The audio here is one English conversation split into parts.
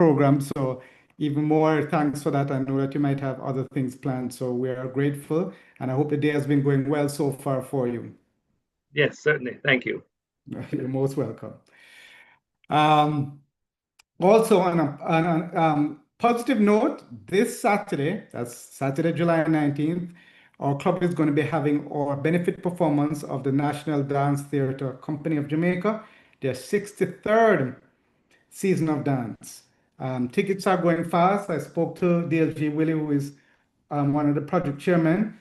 program. So even more thanks for that. I know that you might have other things planned. So we are grateful. And I hope the day has been going well so far for you. Yes, certainly. Thank you. You're most welcome. Um, Also, on a positive note, this Saturday, that's Saturday, July 19th, our club is going to be having our benefit performance of the National Dance Theatre Company of Jamaica, their 63rd season of dance. Tickets are going fast. I spoke to DLG Willie, who is one of the project chairmen.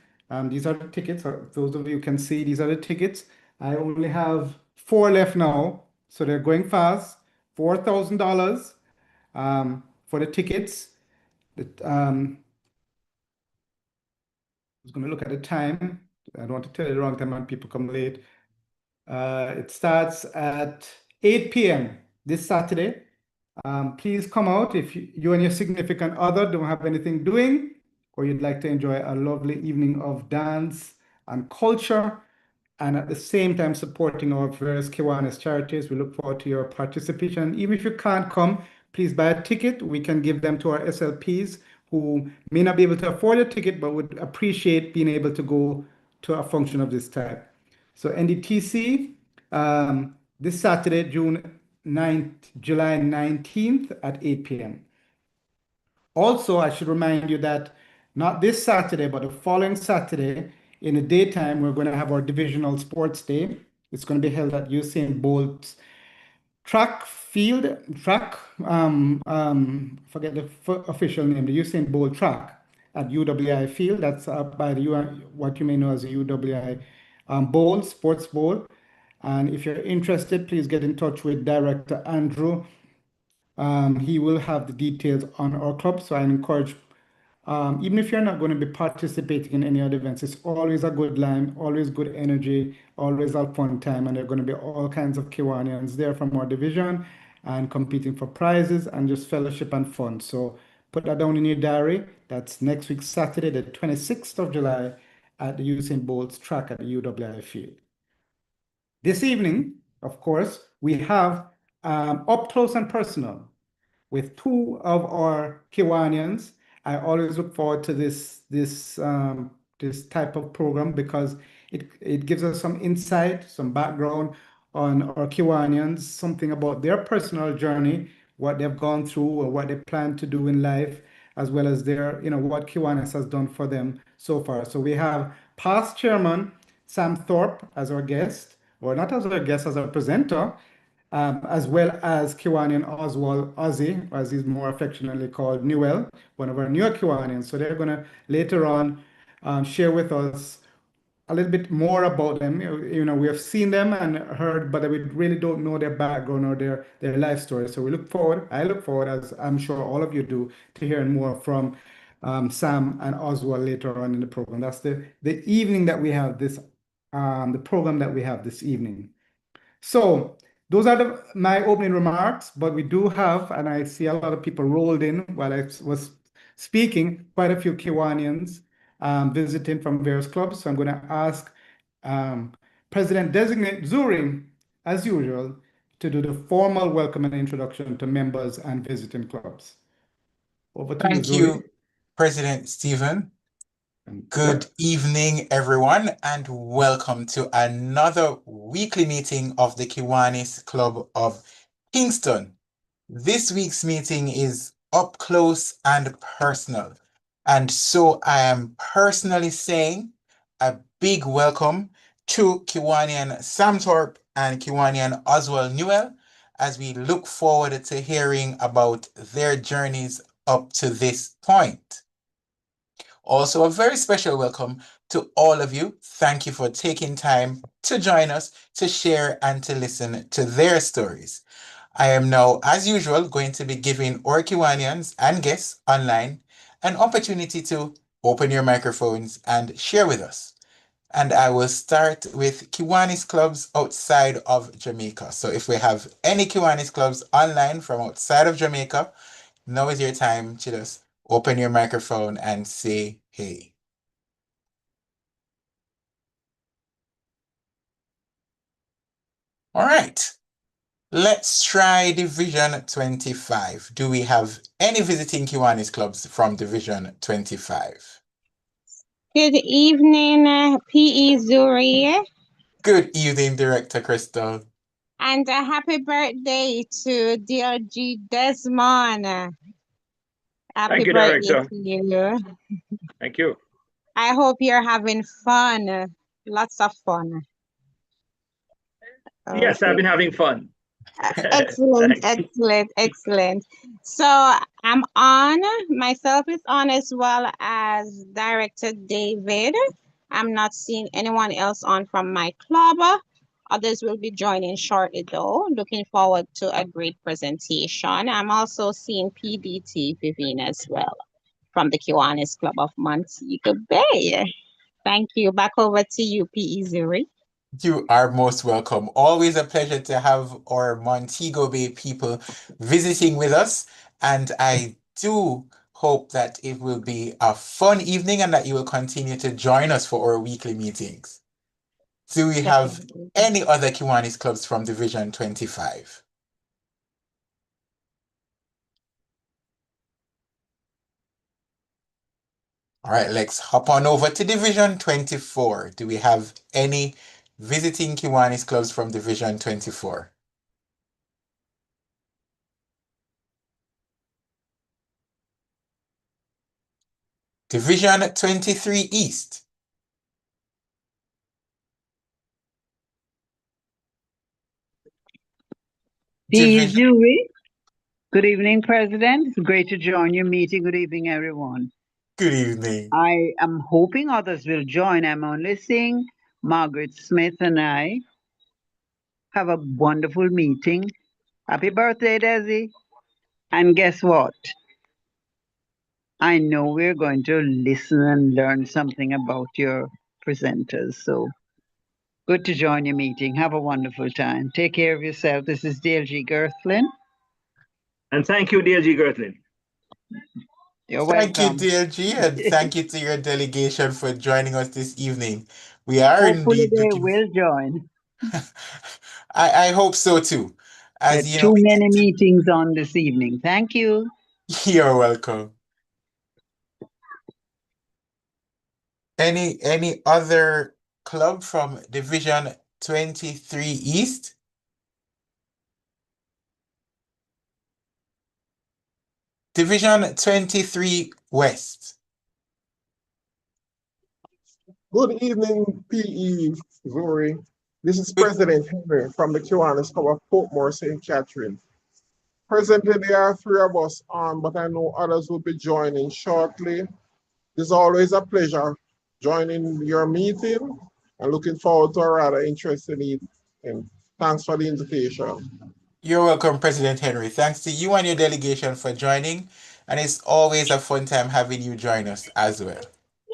These are the tickets. Those of you who can see, these are the tickets. I only have four left now, so they're going fast. $4,000 for the tickets. I was going to look at the time. I don't want to tell you the wrong time when people come late. It starts at 8 p.m. this Saturday. Please come out if you and your significant other don't have anything doing, or you'd like to enjoy a lovely evening of dance and culture, and at the same time supporting our various Kiwanis charities. We look forward to your participation. Even if you can't come, please buy a ticket. We can give them to our SLPs who may not be able to afford a ticket, but would appreciate being able to go to a function of this type. So NDTC, this Saturday, July 19th at 8 p.m. Also, I should remind you that not this Saturday, but the following Saturday in the daytime, we're going to have our divisional sports day. It's going to be held at Usain Bolt's forget the official name, the Usain Bolt track at UWI Field. That's up by the what you may know as the UWI Bowl, Sports Bowl. And if you're interested, please get in touch with Director Andrew. He will have the details on our club. So I encourage, even if you're not going to be participating in any other events, it's always a good line, always good energy, always a fun time. And there are going to be all kinds of Kiwanians there from our division and competing for prizes and just fellowship and fun. So put that down in your diary. That's next week, Saturday, the 26th of July at the Usain Bolt's track at the UWI Field. This evening, of course, we have up close and personal with two of our Kiwanians. I always look forward to this type of program because it gives us some insight, some background on our Kiwanians, something about their personal journey, what they've gone through or what they plan to do in life, as well as what Kiwanis has done for them so far. So we have past chairman Sam Thorpe as our guest, or not as our guest, as our presenter, as well as Kiwanian Oswald Ozzy, as he's more affectionately called, Newell, one of our newer Kiwanians. So they're going to later on share with us a little bit more about them. We have seen them and heard, but we really don't know their background or their life story. So I look forward, as I'm sure all of you do, to hearing more from Sam and Oswald later on in the program. That's the evening that we have the program that we have this evening. So those are my opening remarks, but we do have, and I see a lot of people rolled in while I was speaking, quite a few Kiwanians visiting from various clubs. So I'm going to ask President-designate Zuri, as usual, to do the formal welcome and introduction to members and visiting clubs. Over to you, Thank Zuri. you, President Stephen. Good Yep. evening, everyone, and welcome to another weekly meeting of the Kiwanis Club of Kingston. This week's meeting is up close and personal, and so I am personally saying a big welcome to Kiwanian Sam Thorpe and Kiwanian Oswald Newell as we look forward to hearing about their journeys up to this point. Also, a very special welcome to all of you. Thank you for taking time to join us, to share, and to listen to their stories. I am now, as usual, going to be giving our Kiwanians and guests online an opportunity to open your microphones and share with us. And I will start with Kiwanis clubs outside of Jamaica. So if we have any Kiwanis clubs online from outside of Jamaica, now is your time to just open your microphone and say hey. All right. Let's try Division 25. Do we have any visiting Kiwanis clubs from Division 25? Good evening, PE Zuri, Good evening, Director Crystal. and a happy birthday to DLG Desmond. Happy Thank you, birthday Director. to you. Thank you. I hope you're having fun, lots of fun. Yes, I've Okay. been having fun. Excellent, Thanks. excellent, excellent. So I'm on, myself is on as well as Director David. I'm not seeing anyone else on from my club. Others will be joining shortly though. Looking forward to a great presentation. I'm also seeing PDT Vivian as well from the Kiwanis Club of Montego Bay. Thank you. Back over to you, PE Zuri. You are most welcome. Always a pleasure to have our Montego Bay people visiting with us. And I do hope that it will be a fun evening and that you will continue to join us for our weekly meetings. Do we have Definitely. any other Kiwanis clubs from Division 25? All right, let's hop on over to Division 24. Do we have any visiting Kiwanis clubs from Division 24? Division 23 East. Division. Zuri. Good evening, President. It's great to join your meeting. Good evening, everyone. Good evening. I am hoping others will join. I'm only seeing Margaret Smith and I have a wonderful meeting. Happy birthday, Desi. And guess what? I know we're going to listen and learn something about your presenters. So good to join your meeting. Have a wonderful time. Take care of yourself. This is DLG Girthlin. And thank you, DLG Gertlin. You're Thank you, welcome. DLG, and thank you to your delegation for joining us this evening. We are Hopefully indeed they looking. will join. I hope so too. There As are you know, too many meetings on this evening. Thank you. you're welcome. Any other club from Division 23 East? Division 23 West. Good evening, PE Zuri. This is Good- President Henry from the Kiwanis Club of Portmore, St. Catherine. Presently, there are three of us on, but I know others will be joining shortly. It's always a pleasure joining your meeting and looking forward to a rather interesting evening. Thanks for the invitation. You're welcome, President Henry. Thanks to you and your delegation for joining, and it's always a fun time having you join us as well.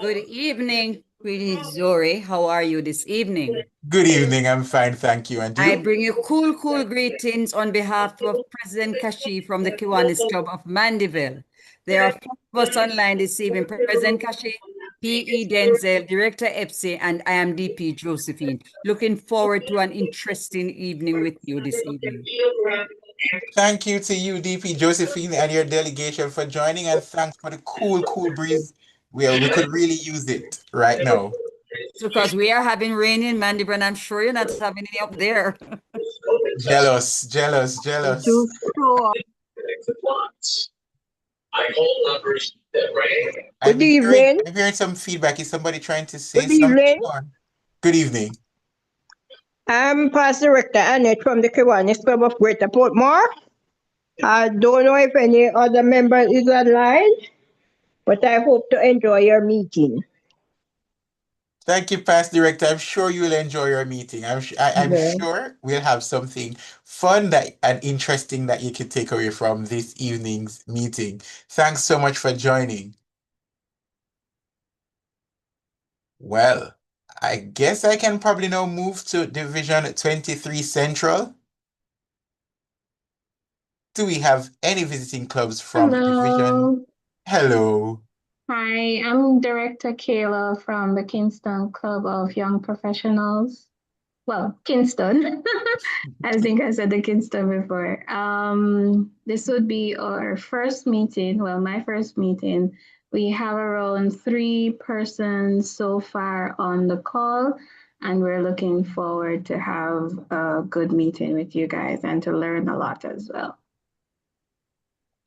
Good evening, greetings, Zori. How are you this evening? Good evening, I'm fine, thank you. And I you? bring you cool greetings on behalf of President Kashi from the Kiwanis Club of Mandeville. There are four of us online this evening. President Kashi, PE Denzel, Director Epsi, and I am DP Josephine. Looking forward to an interesting evening with you this evening. Thank you to you, DP Josephine, and your delegation for joining, and thanks for the cool breeze. We could really use it right now. It's because we are having rain in Mandeville, and I'm sure you're not having any up there. Jealous. Too sure. I'm Good evening. hearing some feedback. Is somebody trying to say Good something? evening. Or? Good evening. I'm Past Director Annette from the Kiwanis Club of Greater Portmore. I don't know if any other member is online, but I hope to enjoy your meeting. Thank you, Past Director. I'm sure you'll enjoy your meeting. I'm Yeah. sure we'll have something fun and interesting that you can take away from this evening's meeting. Thanks so much for joining. Well, I guess I can probably now move to Division 23 Central. Do we have any visiting clubs from Division? Hello. Hi, I'm Director Kayla from the Kingston Club of Young Professionals. well, Kingston. I think I said the Kingston before. This would be our first meeting. Well, my first meeting. We have around 3 persons so far on the call, and we're looking forward to have a good meeting with you guys and to learn a lot as well.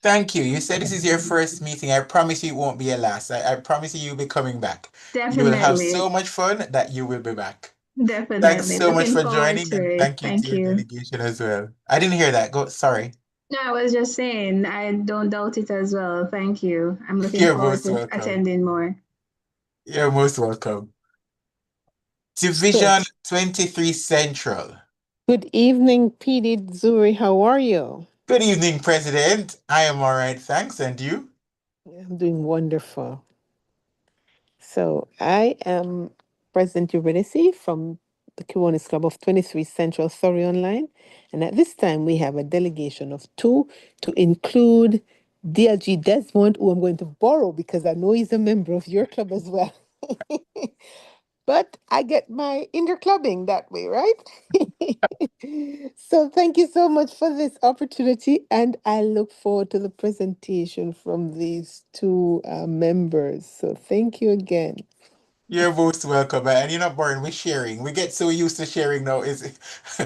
Thank you. You said this is your first meeting. I promise you it won't be your last. I promise you you'll be coming back. You will have Definitely, so much fun that you will be back. Thanks definitely. so much Looking for forward joining, to and it. thank you to Thank your you. delegation as well. I didn't hear that. Sorry. No, I was just saying, I don't doubt it as well. Thank you. I'm looking You're forward most to welcome. attending more. You're most welcome. Division 23 Central. Good evening, PD Zuri. How are you? Good evening, President. I am all right, thanks. And you? I'm doing wonderful. So I am President Eurydice from the Kiwanis Club of 23 Central Surrey Online. And at this time, we have a delegation of 2 to include DLG Desmond, who I'm going to borrow because I know he's a member of your club as well. But I get my interclubbing that way, right? So thank you so much for this opportunity, and I look forward to the presentation from these 2 members. So thank you again. You're most welcome. And you're not boring. We're sharing. We get so used to sharing now. It's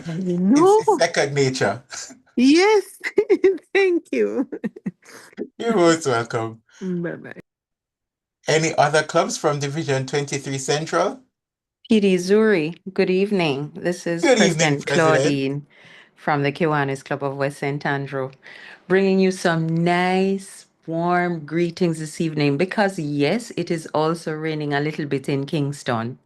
No. second nature. Yes. Thank you. You're most welcome. Bye-bye. Any other clubs from Division 23 Central? PD Zuri, good evening. This is Good evening, President President. Claudine from the Kiwanis Club of West St. Andrew, bringing you some nice, warm greetings this evening because, yes, it is also raining a little bit in Kingston.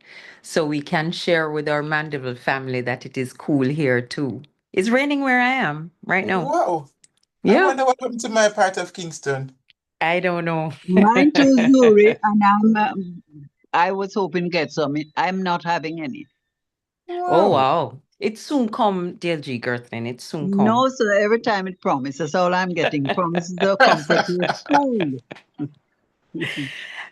So we can share with our Mandeville family that it is cool here too. It's raining where I am right now. Wow. I Yeah, wonder what happened to my part of Kingston. I don't know. Mine too, Zuri, and I was hoping to get some. I'm not having any. Oh, Wow. wow. It soon come, DLG Gerthlin. It soon come. No, so every time it promises, all I'm getting promises to come pretty soon.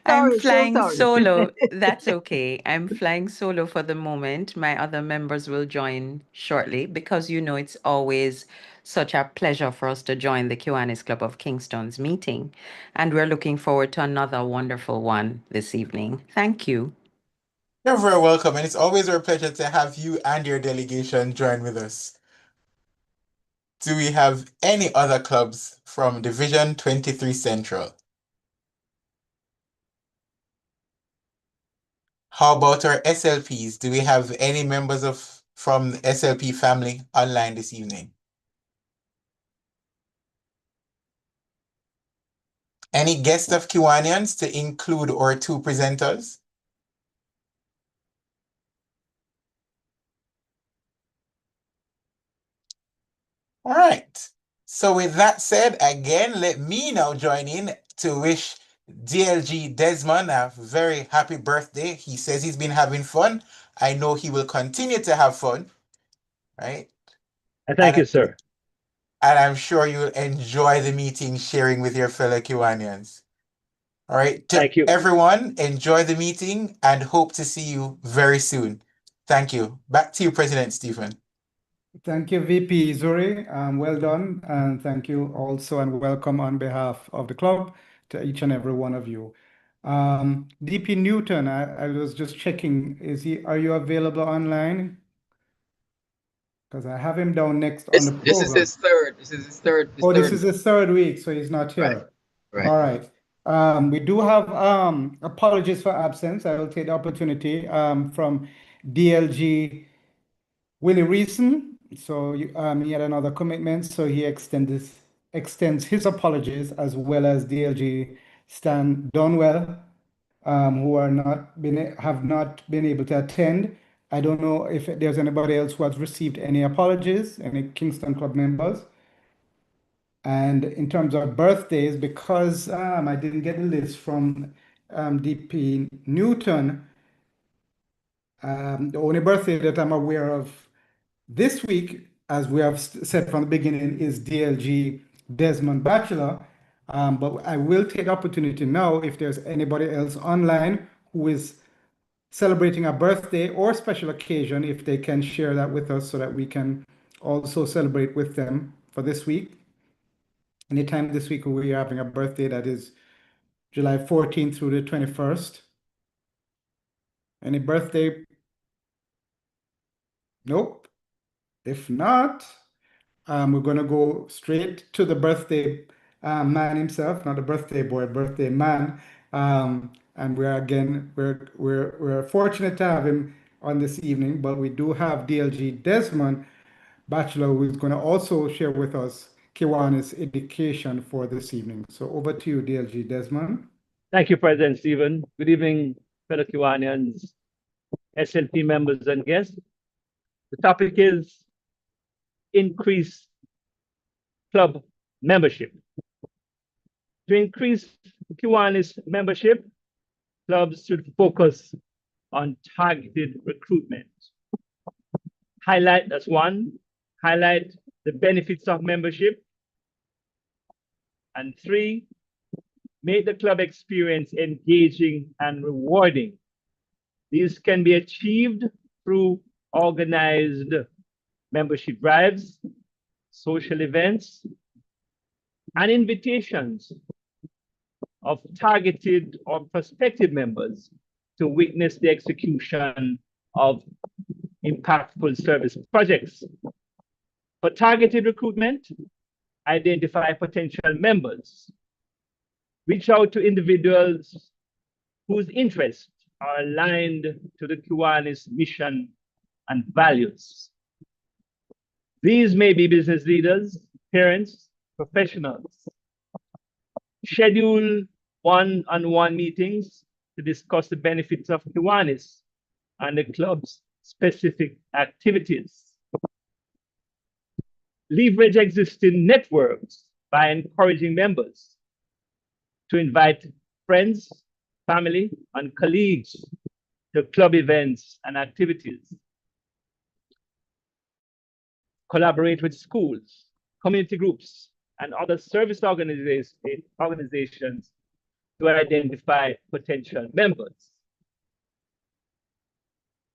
I'm Sorry, so flying sorry. solo. That's okay. I'm flying solo for the moment. My other members will join shortly because you know it's always such a pleasure for us to join the Kiwanis Club of Kingston's meeting. And we're looking forward to another wonderful one this evening. Thank you. You're very welcome, and it's always our pleasure to have you and your delegation join with us. Do we have any other clubs from Division 23 Central? How about our SLPs? Do we have any members from the SLP family online this evening? Any guests of Kiwanians to include our 2 presenters? All right. So with that said, again, let me now join in to wish DLG Desmond a very happy birthday. He says he's been having fun. I know he will continue to have fun, right? Thank you, sir. And I'm sure you'll enjoy the meeting sharing with your fellow Kiwanians. All right. Thank you. Everyone, enjoy the meeting and hope to see you very soon. Thank you. Back to you, President Stephen. Thank you, VP Zuri. Well done. And thank you also and welcome on behalf of the club to each and every one of you. DP Newton, I was just checking, are you available online? Because I have him down next on the program. This is his third. This is his third. This is his 3rd week, so he's not here. Right. All right. We do have apologies for absence. I will take the opportunity from DLG Willie Reason. So he had another commitment, so he extends his apologies, as well as DLG Stan Donwell, who have not been able to attend. I don't know if there's anybody else who has received any apologies, any Kingston Club members. And in terms of birthdays, because I didn't get a list from DP Newton, the only birthday that I'm aware of this week, as we have said from the beginning, is DLG Desmond Bachelor. But I will take the opportunity now, if there's anybody else online who is celebrating a birthday or special occasion, if they can share that with us so that we can also celebrate with them for this week. Anytime this week we are having a birthday, that is July 14th through the 21st. Any birthday? Nope. If not, we're going to go straight to the birthday man himself, not the birthday boy, birthday man. And we're fortunate to have him on this evening, but we do have DLG Desmond Bachelor, who is going to also share with us Kiwanis education for this evening. So over to you, DLG Desmond. Thank you, President Stephen. Good evening, fellow Kiwanians, SLP members and guests. The topic is increase club membership. To increase Kiwanis membership, clubs should focus on targeted recruitment. Highlight the benefits of membership. And 3, make the club experience engaging and rewarding. These can be achieved through organized membership drives, social events, and invitations of targeted or prospective members to witness the execution of impactful service projects. For targeted recruitment, identify potential members. Reach out to individuals whose interests are aligned to the Kiwanis mission and values. These may be business leaders, parents, professionals. Schedule one-on-one meetings to discuss the benefits of Kiwanis and the club's specific activities. Leverage existing networks by encouraging members to invite friends, family, and colleagues to club events and activities. Collaborate with schools, community groups, and other service organizations to identify potential members.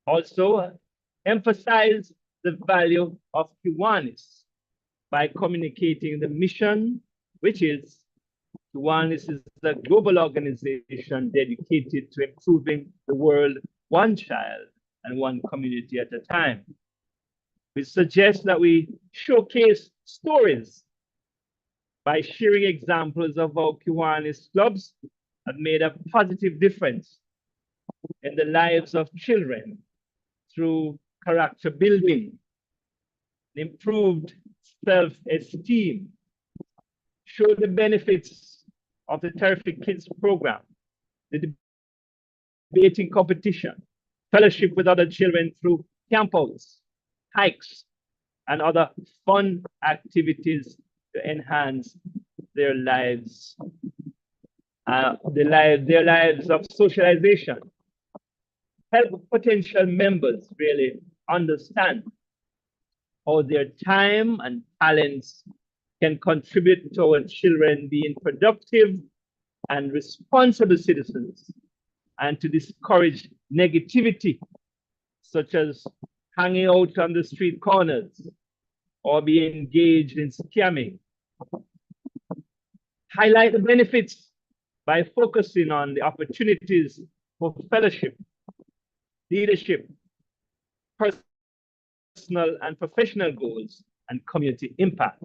Also, emphasize the value of Kiwanis by communicating the mission, which is Kiwanis is a global organization dedicated to improving the world one child and one community at a time. We suggest that we showcase stories by sharing examples of how Kiwanis clubs have made a positive difference in the lives of children through character building, improved self-esteem, show the benefits of the Terrific Kids program, the debating competition, fellowship with other children through campouts, hikes, and other fun activities to enhance their lives, their lives of socialization. Help potential members really understand how their time and talents can contribute to our children being productive and responsible citizens, and to discourage negativity, such as hanging out on the street corners or being engaged in scamming. Highlight the benefits by focusing on the opportunities for fellowship, leadership, personal and professional goals, and community impact.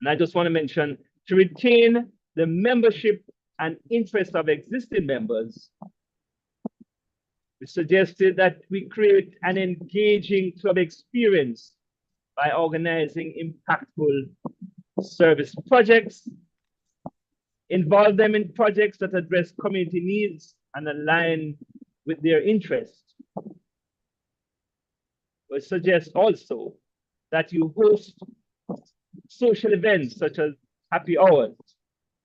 And I just want to mention, to retain the membership and interest of existing members, we suggested that we create an engaging club experience by organizing impactful service projects, involve them in projects that address community needs and align with their interests. We suggest also that you host social events such as happy hours,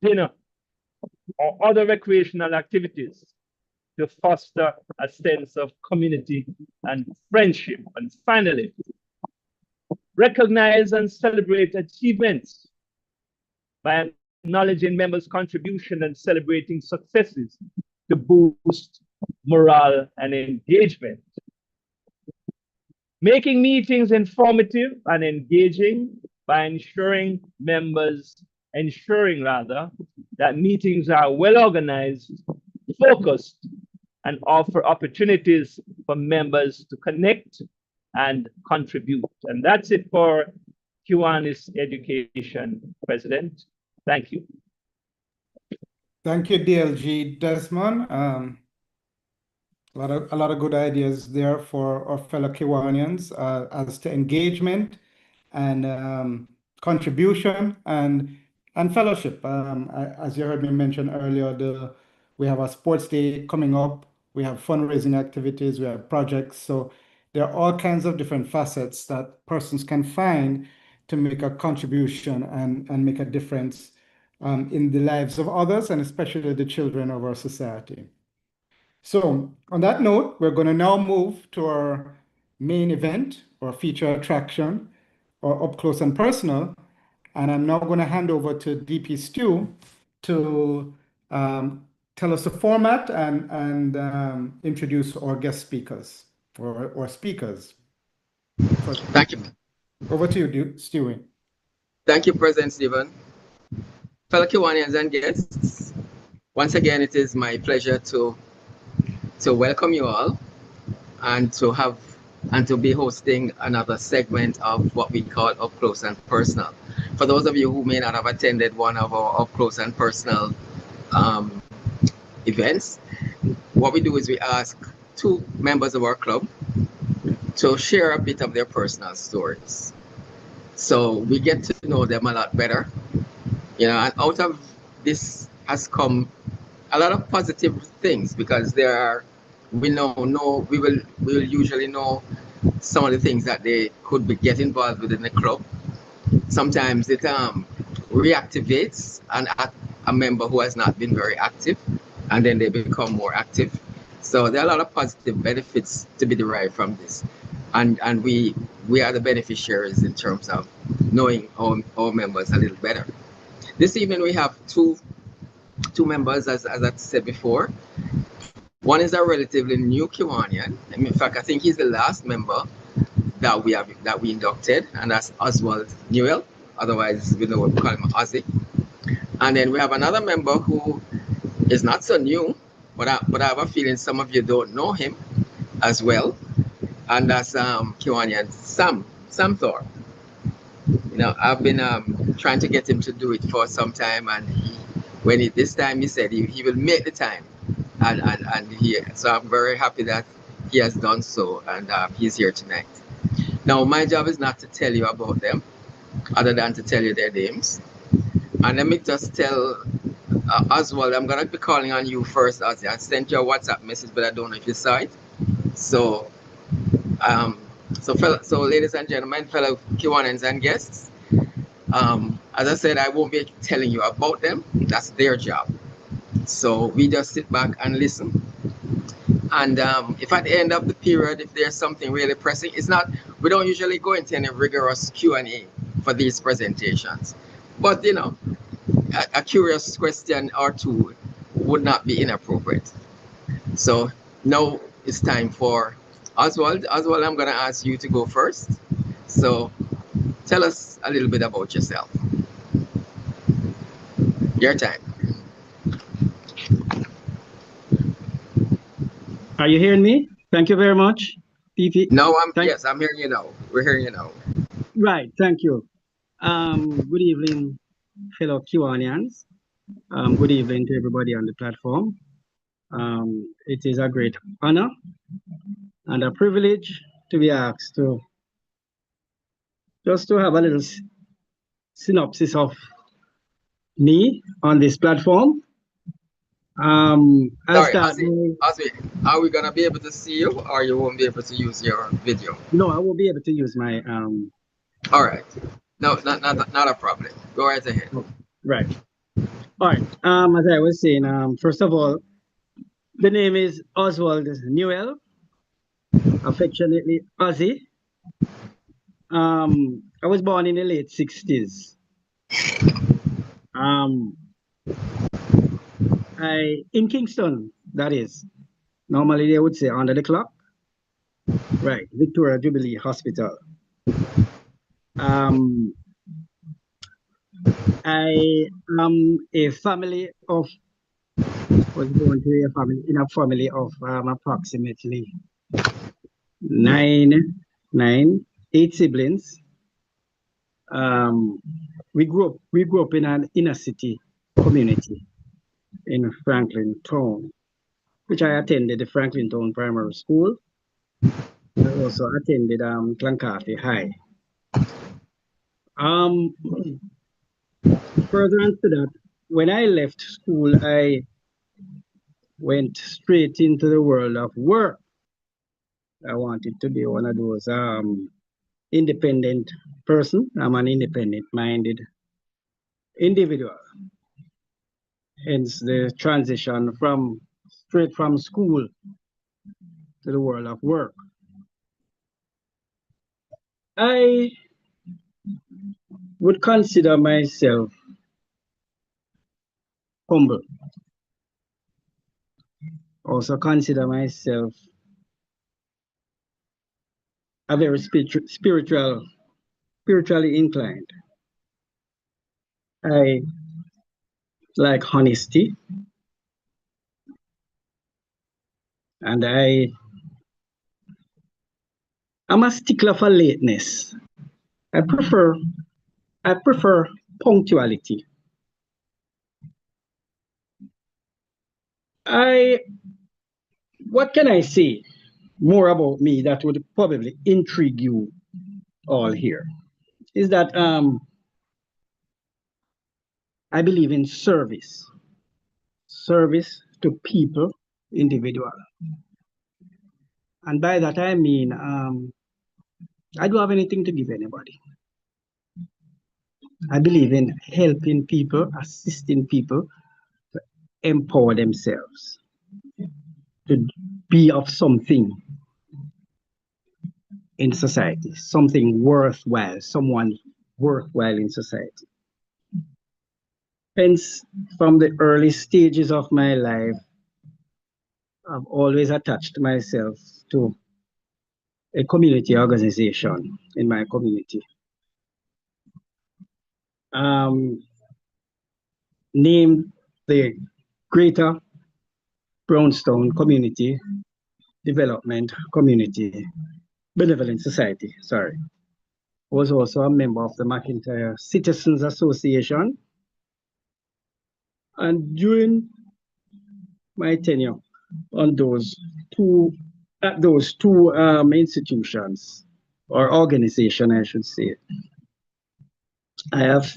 dinner, or other recreational activities to foster a sense of community and friendship. And finally, recognize and celebrate achievements by acknowledging members' contribution and celebrating successes to boost morale, and engagement. Making meetings informative and engaging by ensuring rather, that meetings are well organized, focused, and offer opportunities for members to connect and contribute. And that's it for Kiwanis Education, President. Thank you. Thank you, DLG Desmond. A lot of good ideas there for our fellow Kiwanians as to engagement and contribution and fellowship. As you heard me mention earlier, we have a sports day coming up. We have fundraising activities. We have projects. So there are all kinds of different facets that persons can find to make a contribution and make a difference in the lives of others and especially the children of our society. So on that note, we're going to now move to our main event or feature attraction or up close and personal. And I'm now going to hand over to DP Stu to tell us the format and introduce our guest speakers or speakers. Thank you. Over to you, Stu. Thank you, President Stephen. Fellow Kiwanians and guests, once again, it is my pleasure to welcome you all and to be hosting another segment of what we call Up Close and Personal. For those of you who may not have attended one of our Up Close and Personal events, what we do is we ask two members of our club to share a bit of their personal stories. So we get to know them a lot better, you know, and out of this has come a lot of positive things because we will usually know some of the things that they could get involved with in the club. Sometimes it reactivates a member who has not been very active, and then they become more active. So there are a lot of positive benefits to be derived from this, and we are the beneficiaries in terms of knowing our members a little better. This evening we have two members, as I said before. One is a relatively new Kiwanian. In fact, I think he's the last member that we inducted, and that's Oswald Newell. Otherwise, we call him Ozzy. And then we have another member who is not so new, but I have a feeling some of you don't know him as well, and that's Kiwanian Sam Thorpe. You know, I've been trying to get him to do it for some time, and this time he said he will make the time. So I'm very happy that he has done so, and he's here tonight. Now, my job is not to tell you about them, other than to tell you their names. And let me just tell Oswald, I'm gonna be calling on you first, Ozzy. I sent you a WhatsApp message, but I don't know if you saw it. So, ladies and gentlemen, fellow Kiwanians and guests, as I said, I won't be telling you about them. That's their job. So we just sit back and listen. And if at the end of the period, if there's something really pressing, we don't usually go into any rigorous Q&A for these presentations. But, you know, a curious question or two would not be inappropriate. So now it's time for Oswald. Oswald, I'm going to ask you to go first. So tell us a little bit about yourself. Your time. Are you hearing me? Thank you very much, PP. No, yes, I'm hearing you now. We're hearing you now. Right, thank you. Good evening, fellow Kiwanians. Good evening to everybody on the platform. It is a great honor and a privilege to be asked to have a little synopsis of me on this platform. Sorry, Ozzy, are we gonna be able to see you, or you won't be able to use your video? No, I will be able to use my. All right. No, not a problem. Go right ahead. Right. All right. As I was saying, first of all, the name is Oswald Newell, affectionately Ozzy. I was born in the late 60s. In Kingston, that is. Normally they would say under the clock. Right, Victoria Jubilee Hospital. I am a family of, was born to a family of approximately eight siblings. We grew up in an inner city community in Franklin Town, which I attended the Franklin Town Primary School. I also attended Clancarty High. Further on to that, when I left school, I went straight into the world of work. I wanted to be one of those independent person. I'm an independent-minded individual. Hence the transition straight from school to the world of work. I would consider myself humble. Also consider myself a very spiritually inclined. I like honesty, and I'm a stickler for lateness. I prefer punctuality. What can I say more about me that would probably intrigue you all here? Is that I believe in service to people, individual. And by that I mean, I don't have anything to give anybody. I believe in helping people, assisting people to empower themselves, to be of something in society, something worthwhile, someone worthwhile in society. Hence, from the early stages of my life, I've always attached myself to a community organization in my community. Named the Greater Brownstown Community Development Community Benevolent Society, sorry. I was also a member of the McIntyre Citizens Association. And during my tenure on those two institutions, or organization, I should say, I have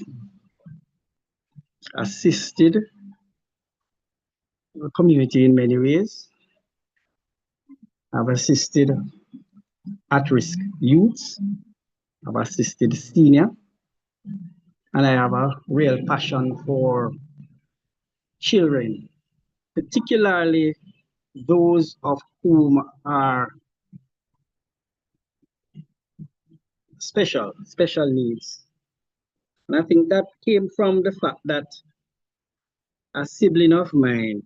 assisted the community in many ways. I've assisted at-risk youths. I've assisted senior. And I have a real passion for children, particularly those of whom are special needs. And I think that came from the fact that a sibling of mine,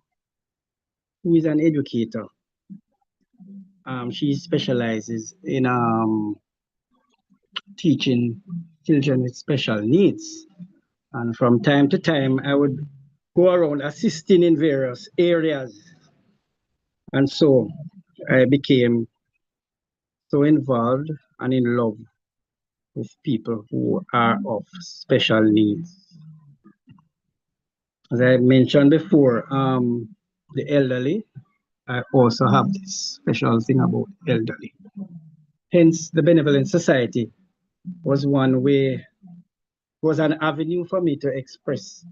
who is an educator, she specializes in teaching children with special needs. And from time to time, I would go around assisting in various areas. And so I became so involved and in love with people who are of special needs. As I mentioned before, the elderly, I also have this special thing about elderly. Hence, the Benevolent Society was was an avenue for me to express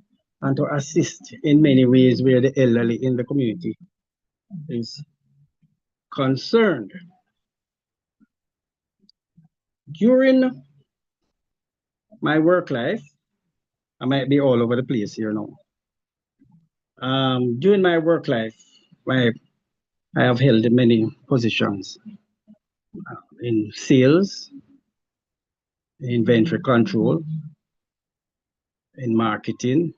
and to assist in many ways where the elderly in the community is concerned. During my work life, I might be all over the place here now. During my work life, I have held many positions in sales, inventory control, in marketing,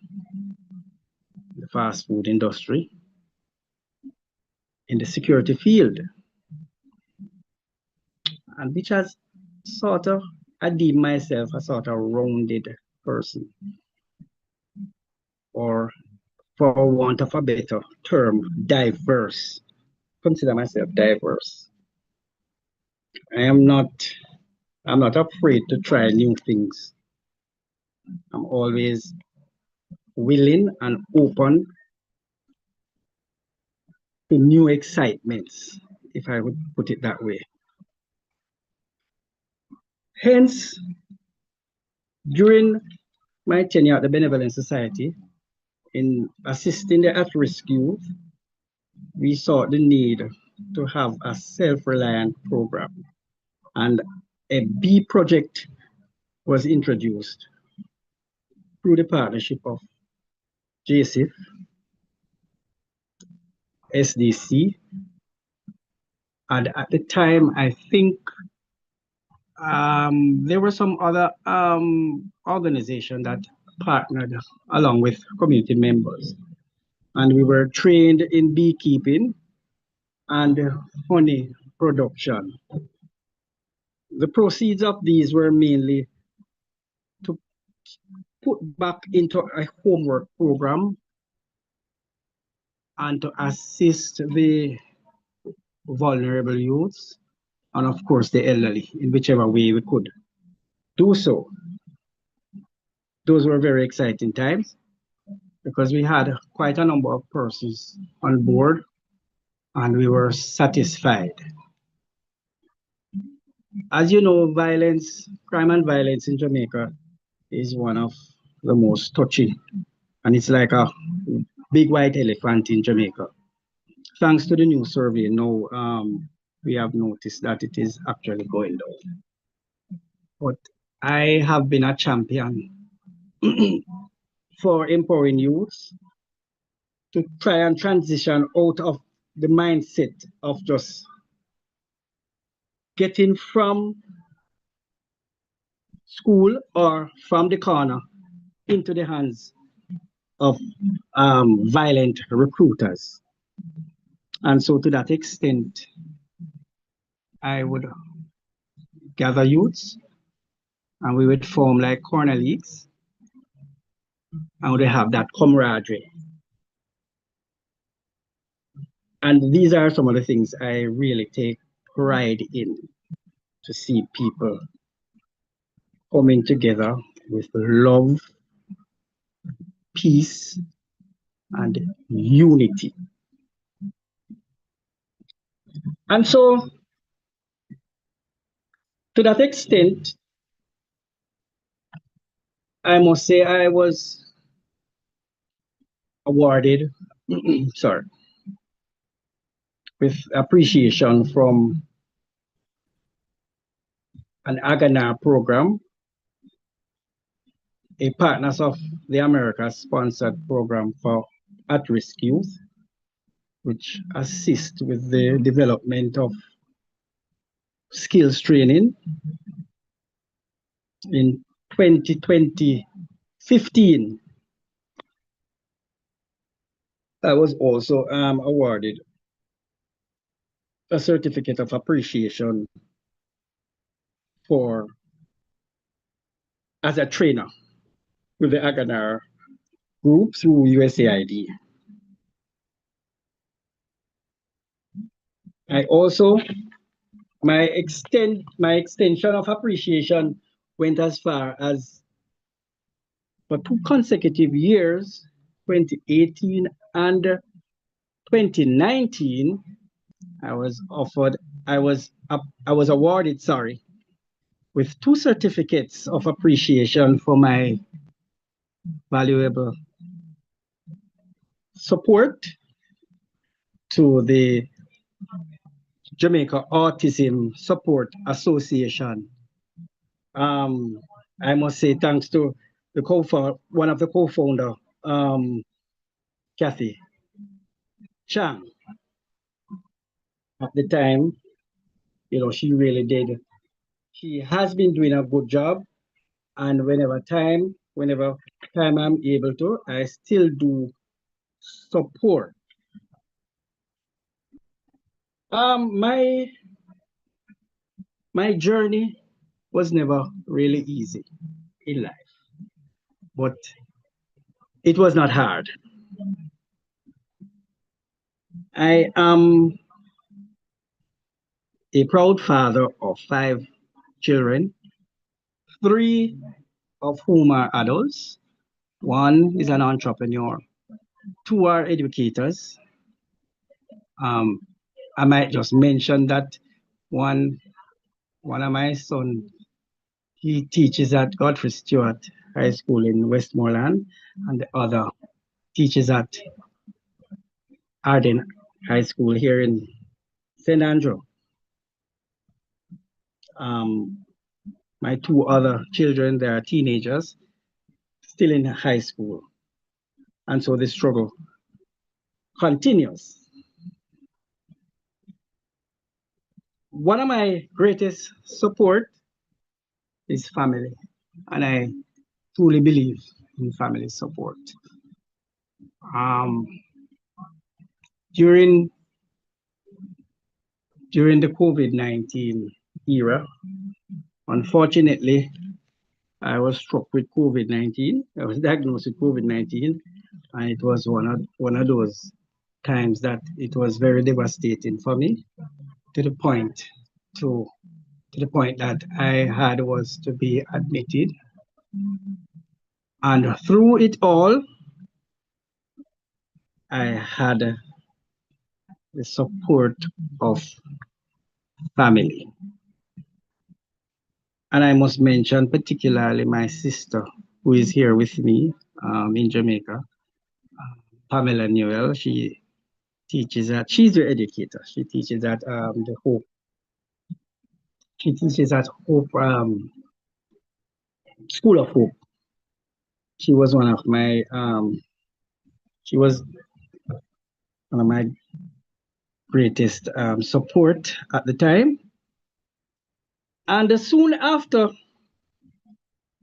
the fast food industry, in the security field, and which has sort of, I deem myself a sort of rounded person, or for want of a better term, diverse. Consider myself diverse. I'm not afraid to try new things. I'm always willing and open to new excitements, if I would put it that way. Hence, during my tenure at the Benevolent Society, in assisting the at-risk youth, we saw the need to have a self-reliant program. And a B project was introduced through the partnership of JSIF, SDC, and at the time, I think there were some other organizations that partnered along with community members. And we were trained in beekeeping and honey production. The proceeds of these were mainly to put back into a homework program and to assist the vulnerable youths and of course the elderly in whichever way we could do so. Those were very exciting times because we had quite a number of persons on board and we were satisfied. As you know, crime and violence in Jamaica is one of the most touchy, and it's like a big white elephant in Jamaica. Thanks to the new survey, now we have noticed that it is actually going down. But I have been a champion for empowering youths to try and transition out of the mindset of just getting from school or from the corner into the hands of violent recruiters. And so to that extent, I would gather youths and we would form like corner leagues and we have that camaraderie. And these are some of the things I really take pride in, to see people coming together with love, peace, and unity. And so, to that extent, I must say I was awarded, sorry, with appreciation from an Aganar program, a Partners of the Americas sponsored program for at-risk youth, which assists with the development of skills training. In 2015, I was also awarded a certificate of appreciation as a trainer with the Aganar group through USAID. I also, my extension of appreciation went as far as for 2 consecutive years, 2018 and 2019, I was awarded, with 2 certificates of appreciation for my valuable support to the Jamaica Autism Support Association. I must say thanks to one of the co-founder, Kathy Chang. At the time, she really did. She has been doing a good job, and whenever time I'm able to, I still do support My journey was never really easy in life, but it was not hard. I am a proud father of 5 children, 3 of whom are adults. 1 is an entrepreneur, 2 are educators. I might just mention that one of my sons, he teaches at Godfrey Stewart High School in Westmoreland, and the other teaches at Arden High School here in St. Andrew. My 2 other children, they are teenagers, still in high school. And so the struggle continues. One of my greatest support is family. And I truly believe in family support. During the COVID-19 era, unfortunately, I was struck with COVID-19. I was diagnosed with COVID-19, and it was one of those times that it was very devastating for me, to the point that I was to be admitted. And through it all, I had the support of family. And I must mention particularly my sister, who is here with me in Jamaica, Pamela Newell. She teaches at, she's your educator. She teaches at the Hope. She teaches at Hope, School of Hope. She was one of my greatest support at the time. And soon after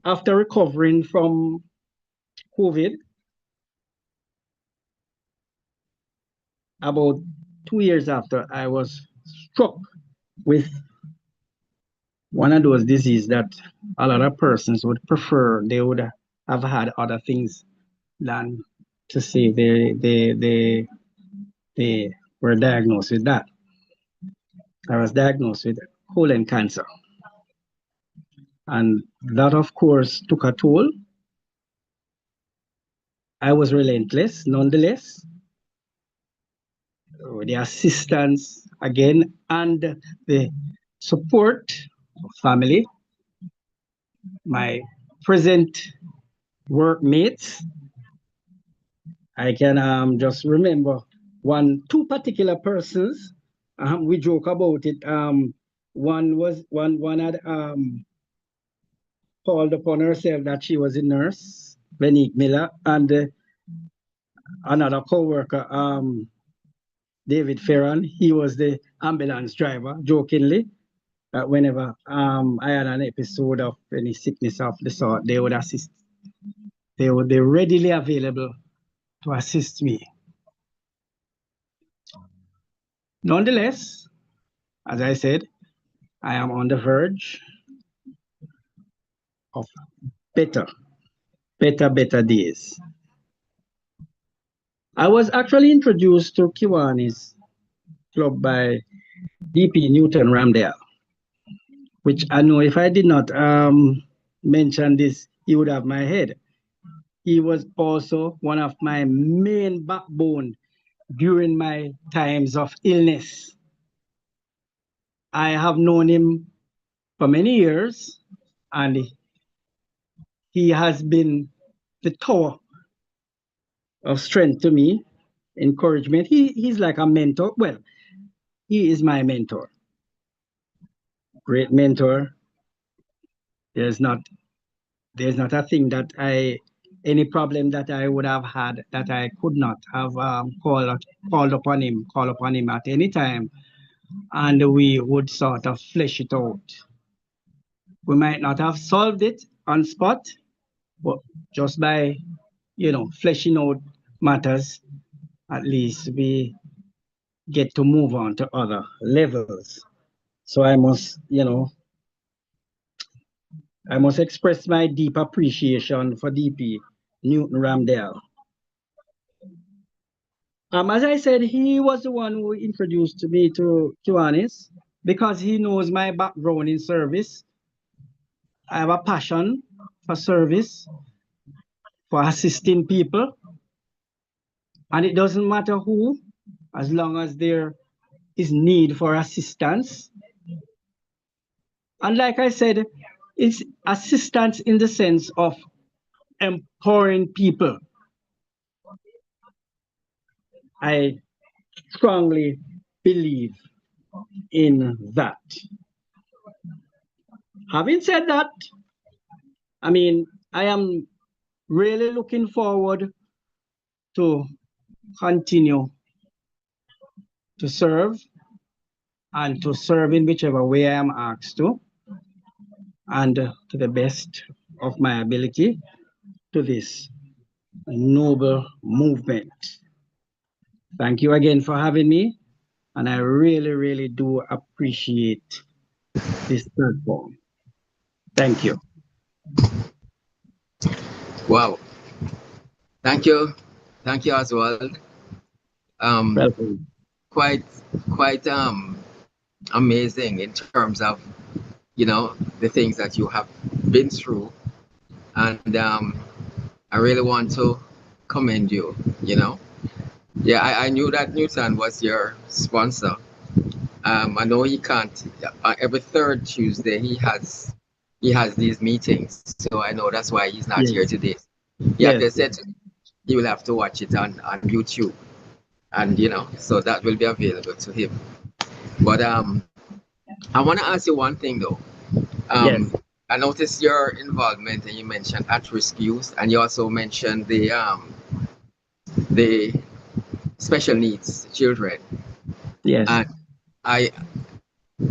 recovering from COVID, about 2 years after, I was struck with one of those diseases that a lot of persons would prefer. They would have had other things than to say they were diagnosed with that. I was diagnosed with colon cancer. And that, of course, took a toll. I was relentless, nonetheless. The assistance, again, and the support of family, my present workmates. I can just remember 2 particular persons. We joke about it. One had called upon herself that she was a nurse, Benique Miller, and another co-worker, David Ferran. He was the ambulance driver, jokingly. Whenever I had an episode of any sickness of the sort, they would assist. They would be readily available to assist me. Nonetheless, as I said, I am on the verge of better days. I was actually introduced to Kiwanis Club by DP Newton Ramdale, which I know if I did not mention this, he would have my head. He was also one of my main backbone during my times of illness. I have known him for many years, and he has been the tower of strength to me, encouragement. He's like a mentor. Well, he is my mentor. Great mentor. There's not a thing that any problem that I would have had that I could not have called upon him at any time, and we would sort of flesh it out. We might not have solved it on spot, but just by fleshing out matters, at least we get to move on to other levels. So I must, I must express my deep appreciation for DP Newton Ramdale. As I said, he was the one who introduced me to Kiwanis because he knows my background in service. I have a passion for service, for assisting people, and it doesn't matter who, as long as there is need for assistance. And like I said, it's assistance in the sense of empowering people. I strongly believe in that. Having said that, I mean, I am really looking forward to continue to serve and to serve in whichever way I am asked to, and to the best of my ability to this noble movement. Thank you again for having me, and I really, really do appreciate this platform. Thank you. Wow. Thank you. Thank you, Oswald. Welcome. Quite amazing in terms of, the things that you have been through. And I really want to commend you, Yeah, I knew that Newton was your sponsor. I know he can't, every third Tuesday he has these meetings. So I know that's why he's not here today. They said he will have to watch it on YouTube. And, so that will be available to him. But I want to ask you one thing though. I noticed your involvement, and you mentioned at-risk youth, and you also mentioned the special needs children. Yes. And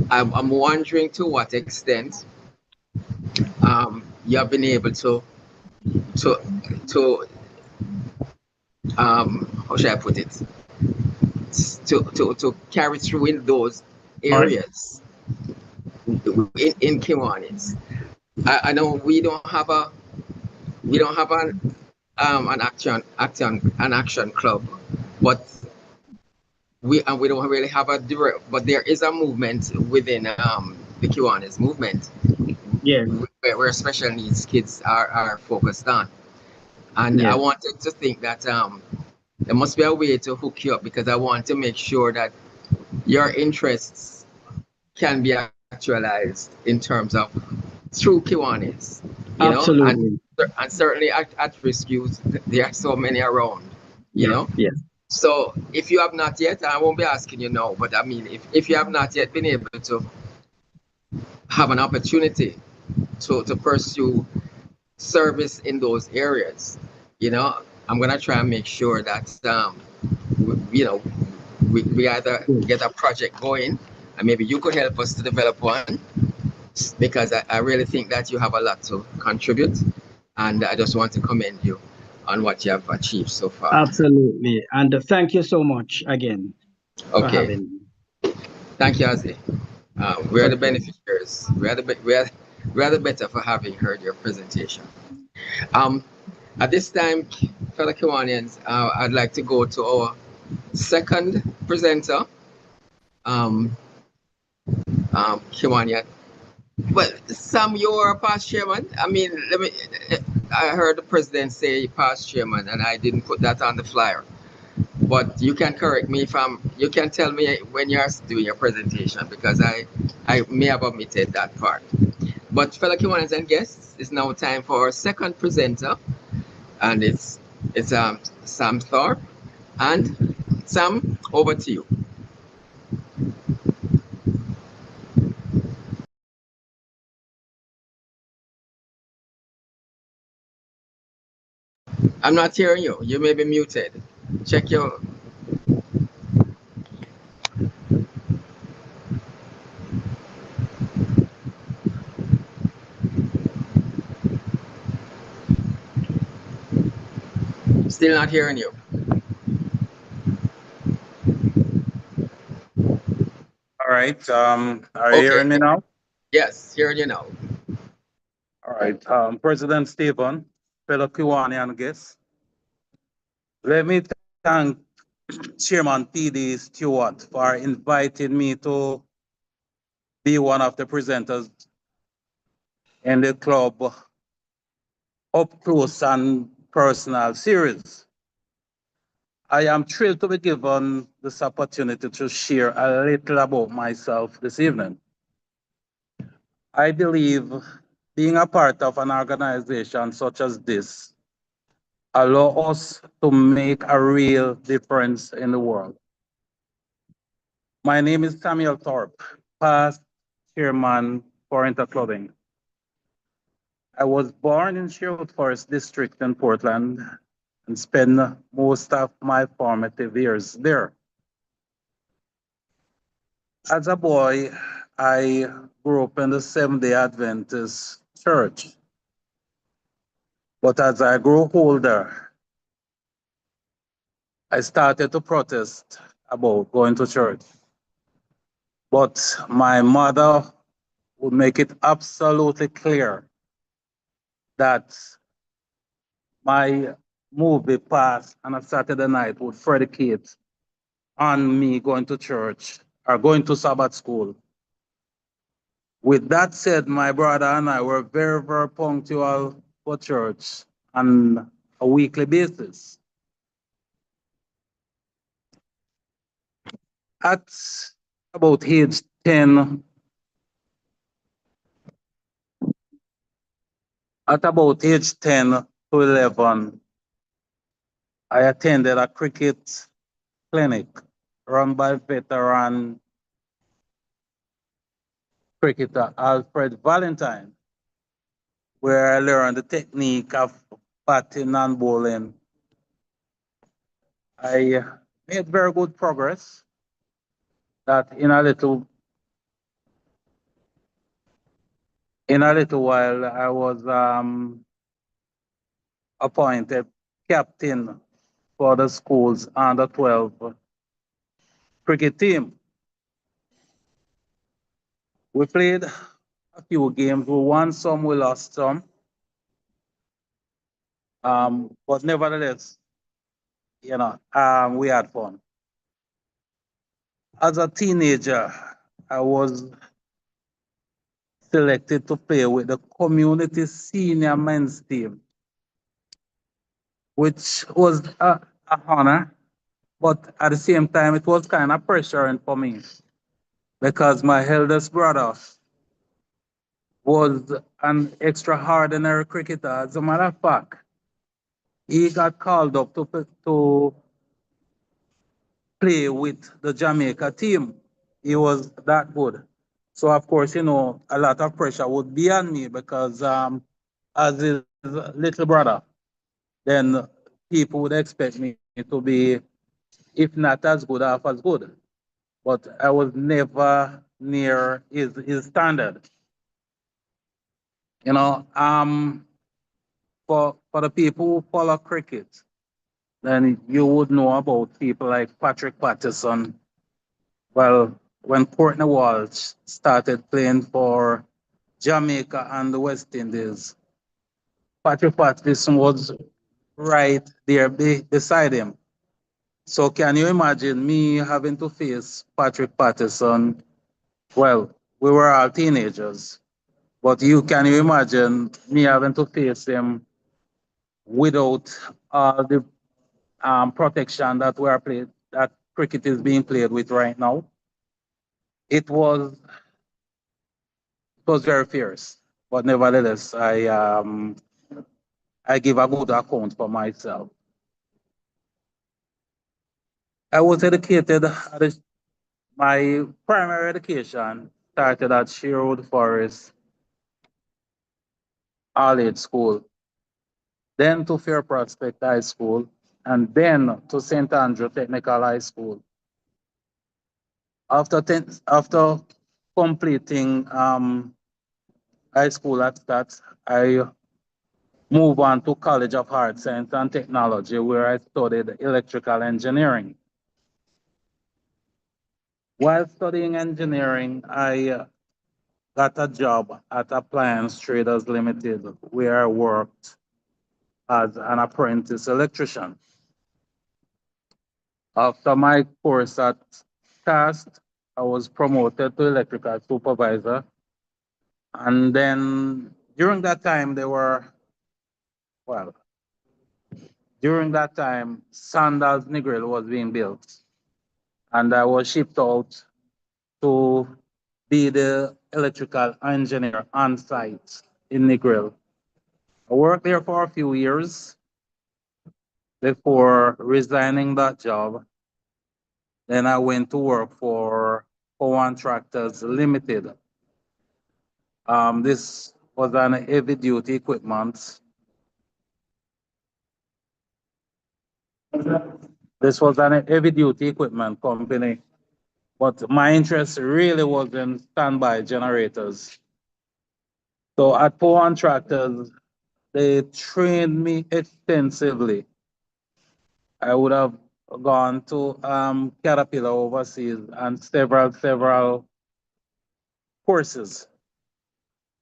I'm wondering to what extent you have been able to how should I put it, to carry through in those areas in Kiwanis. I know we don't have an action club, but we don't really have a direct, but there is a movement within the Kiwanis movement. Where special needs kids are focused on. And I wanted to think that there must be a way to hook you up, because I want to make sure that your interests can be actualized in terms of through Kiwanis. Absolutely. And certainly at risk youth, there are so many around, Yes. So if you have not yet, I won't be asking you now, but I mean, if you have not yet been able to have an opportunity to pursue service in those areas, I'm gonna try and make sure that we either get a project going, and maybe you could help us to develop one, because I really think that you have a lot to contribute, and I just want to commend you on what you have achieved so far. Absolutely, and thank you so much again for having me. Thank you, Ozzy. We are the beneficiaries. We are the better for having heard your presentation. At this time, fellow Kiwanians, I'd like to go to our second presenter, Kiwanian. Well, Sam, you're a past chairman. I mean, I heard the president say past chairman, and I didn't put that on the flyer. But you can correct me you can tell me when you're doing your presentation, because I may have omitted that part. But fellow Kiwanians and guests, it's now time for our second presenter, and it's Sam Thorpe. And Sam, over to you. I'm not hearing you. You may be muted. Check your... Still not hearing you. right. Are you Okay. hearing me now? Yes, hearing you now. All right. President Stephen, fellow Kiwanian guests, let me thank Chairman TD Stewart for inviting me to be one of the presenters in the club Up Close and Personal series. I am thrilled to be given this opportunity to share a little about myself this evening. I believe being a part of an organization such as this allow us to make a real difference in the world. My name is Samuel Thorpe, past chairman for Interclothing. I was born in Sherwood Forest District in Portland and spent most of my formative years there. As a boy, I grew up in the Seventh-day Adventist church. But as I grew older, I started to protest about going to church. But my mother would make it absolutely clear that my movie pass on a Saturday night would predicate on me going to church or going to Sabbath school. With that said, my brother and I were very, very punctual for church on a weekly basis. At about age 10, at about age 10 to 11, I attended a cricket clinic run by veteran cricketer Alfred Valentine, where I learned the technique of batting and bowling. I made very good progress that in a little while I was appointed captain for the school's under 12 cricket team. We played a few games. We won some, we lost some. But nevertheless, we had fun. As a teenager, I was selected to play with the community senior men's team, which was a honor, but at the same time, it was kind of pressuring for me because my eldest brother was an extraordinary cricketer. As a matter of fact, he got called up to play with the Jamaica team. He was that good. So of course, a lot of pressure would be on me because as his little brother, then people would expect me to be, if not as good, half as good. But I was never near his standard. For the people who follow cricket, then you would know about people like Patrick Patterson. Well, when Courtney Walsh started playing for Jamaica and the West Indies, Patrick Patterson was right there beside him. So can you imagine me having to face Patrick Patterson? Well, we were all teenagers, but can you imagine me having to face him without all the protection that cricket is being played with right now? It was very fierce, but nevertheless, I give a good account for myself. I was educated my primary education started at Sherwood Forest All-Age School, then to Fair Prospect High School, and then to St. Andrew Technical High School. After completing high school at that, I moved on to College of Arts, Science and Technology, where I studied electrical engineering. While studying engineering, I got a job at Appliance Traders Limited, where I worked as an apprentice electrician. After my course at CAST, I was promoted to electrical supervisor. And then during that time, during that time, Sandals Negril was being built. And I was shipped out to be the electrical engineer on site in Negril. I worked there for a few years before resigning that job. Then I went to work for Owen Tractors Limited. This was an heavy duty equipment. This was an heavy duty equipment company, but my interest really was in standby generators. So at Owen Tractors, they trained me extensively. I would have gone to Caterpillar overseas and several courses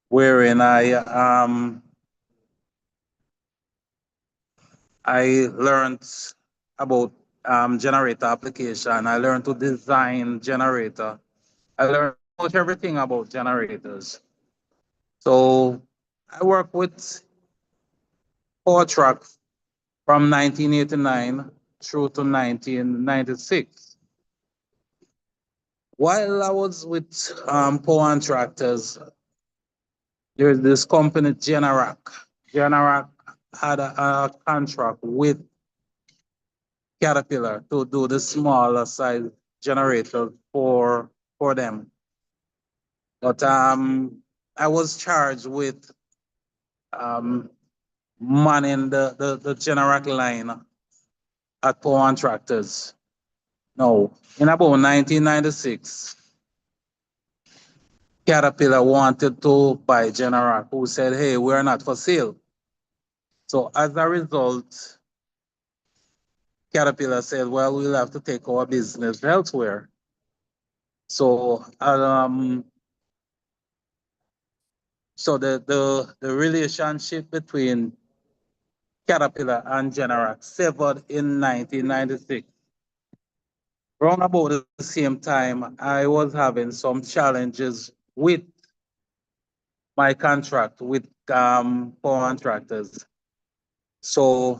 wherein I learned about generator application. I learned to design generator. I learned almost everything about generators. So I worked with Power Truck from 1989 through to 1996. While I was with Power Tractors, there's this company, Generac. Generac had a contract with Caterpillar to do the smaller size generator for them. But I was charged with manning the Generac line at Power Tractors. No, in about 1996, Caterpillar wanted to buy Generac, who said, hey, we're not for sale. So as a result, Caterpillar said, well, we'll have to take our business elsewhere. So the relationship between Caterpillar and Generac severed in 1996. Around about the same time, I was having some challenges with my contract with Power Tractors. So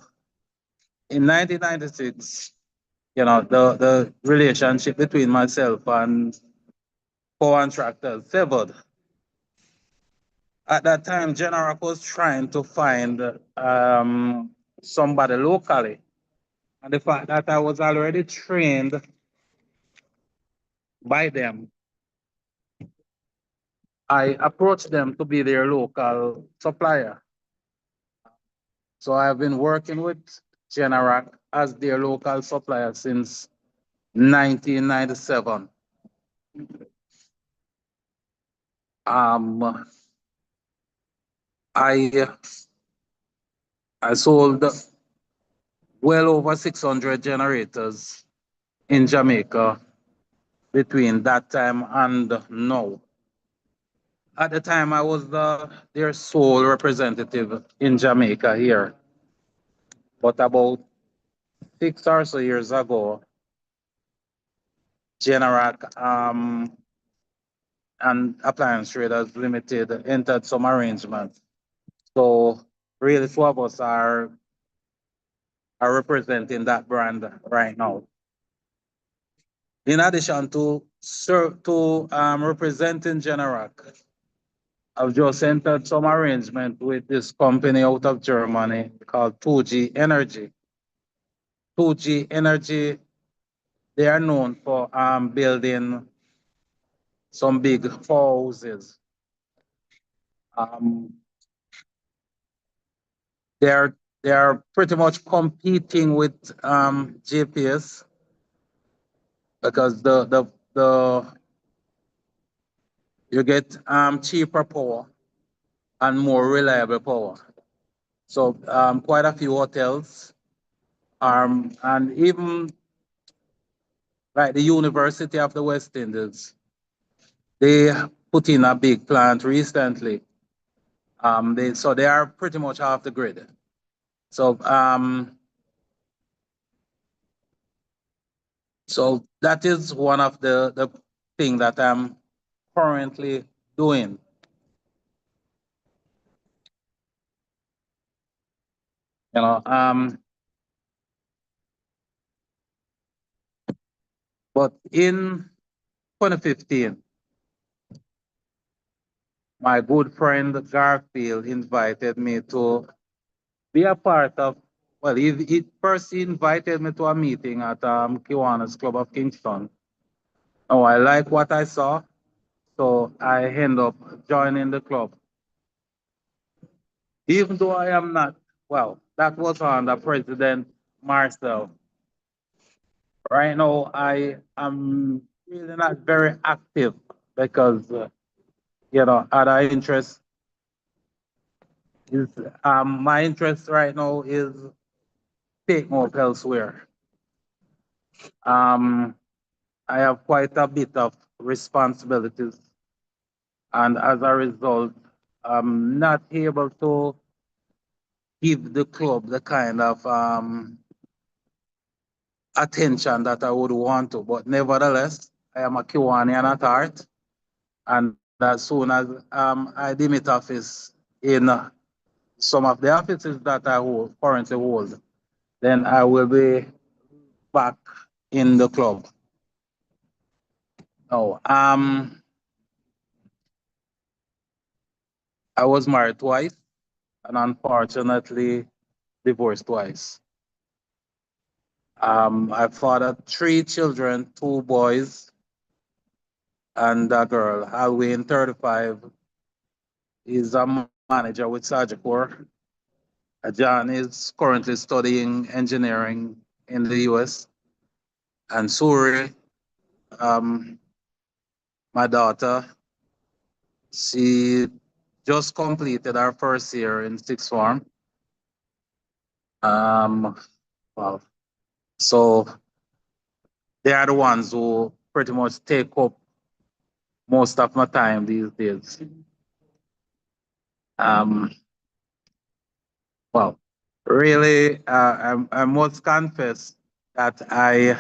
in 1996, the relationship between myself and Power Tractors severed. At that time, Generac was trying to find somebody locally. And the fact that I was already trained by them, I approached them to be their local supplier. So I've been working with Generac as their local supplier since 1997. I sold well over 600 generators in Jamaica between that time and now. At the time, I was their sole representative in Jamaica here. But about 6 or so years ago, Generac and Appliance Traders Limited entered some arrangements. So really, two of us are representing that brand right now. In addition to representing Generac, I've just entered some arrangement with this company out of Germany called 2G Energy. 2G Energy, they are known for building some big houses. They are pretty much competing with GPS because you get cheaper power and more reliable power. So quite a few hotels and even like the University of the West Indies, they put in a big plant recently. So they are pretty much off the grid. So so that is one of the thing that I'm currently doing. You know, but in 2015, my good friend Garfield invited me to be a part of, well, he first invited me to a meeting at Kiwanis Club of Kingston. Oh, I like what I saw, so I end up joining the club. Even though I am not, well, that was under President Marcel. Right now, I am really not very active because, other interests is, my interest right now is taking up elsewhere. I have quite a bit of responsibilities, and as a result, I'm not able to give the club the kind of attention that I would want to. But nevertheless, I am a Kiwanian at heart, and as soon as I demit office in some of the offices that I currently hold, then I will be back in the club. Oh, I was married twice and unfortunately divorced twice. I fathered 3 children, 2 boys and a girl. Alwyn, 35, is a manager with Sagicor. John is currently studying engineering in the US. And Suri, my daughter, she just completed her first year in 6th form. Well, so they are the ones who pretty much take up most of my time these days. Well, really, I must confess that I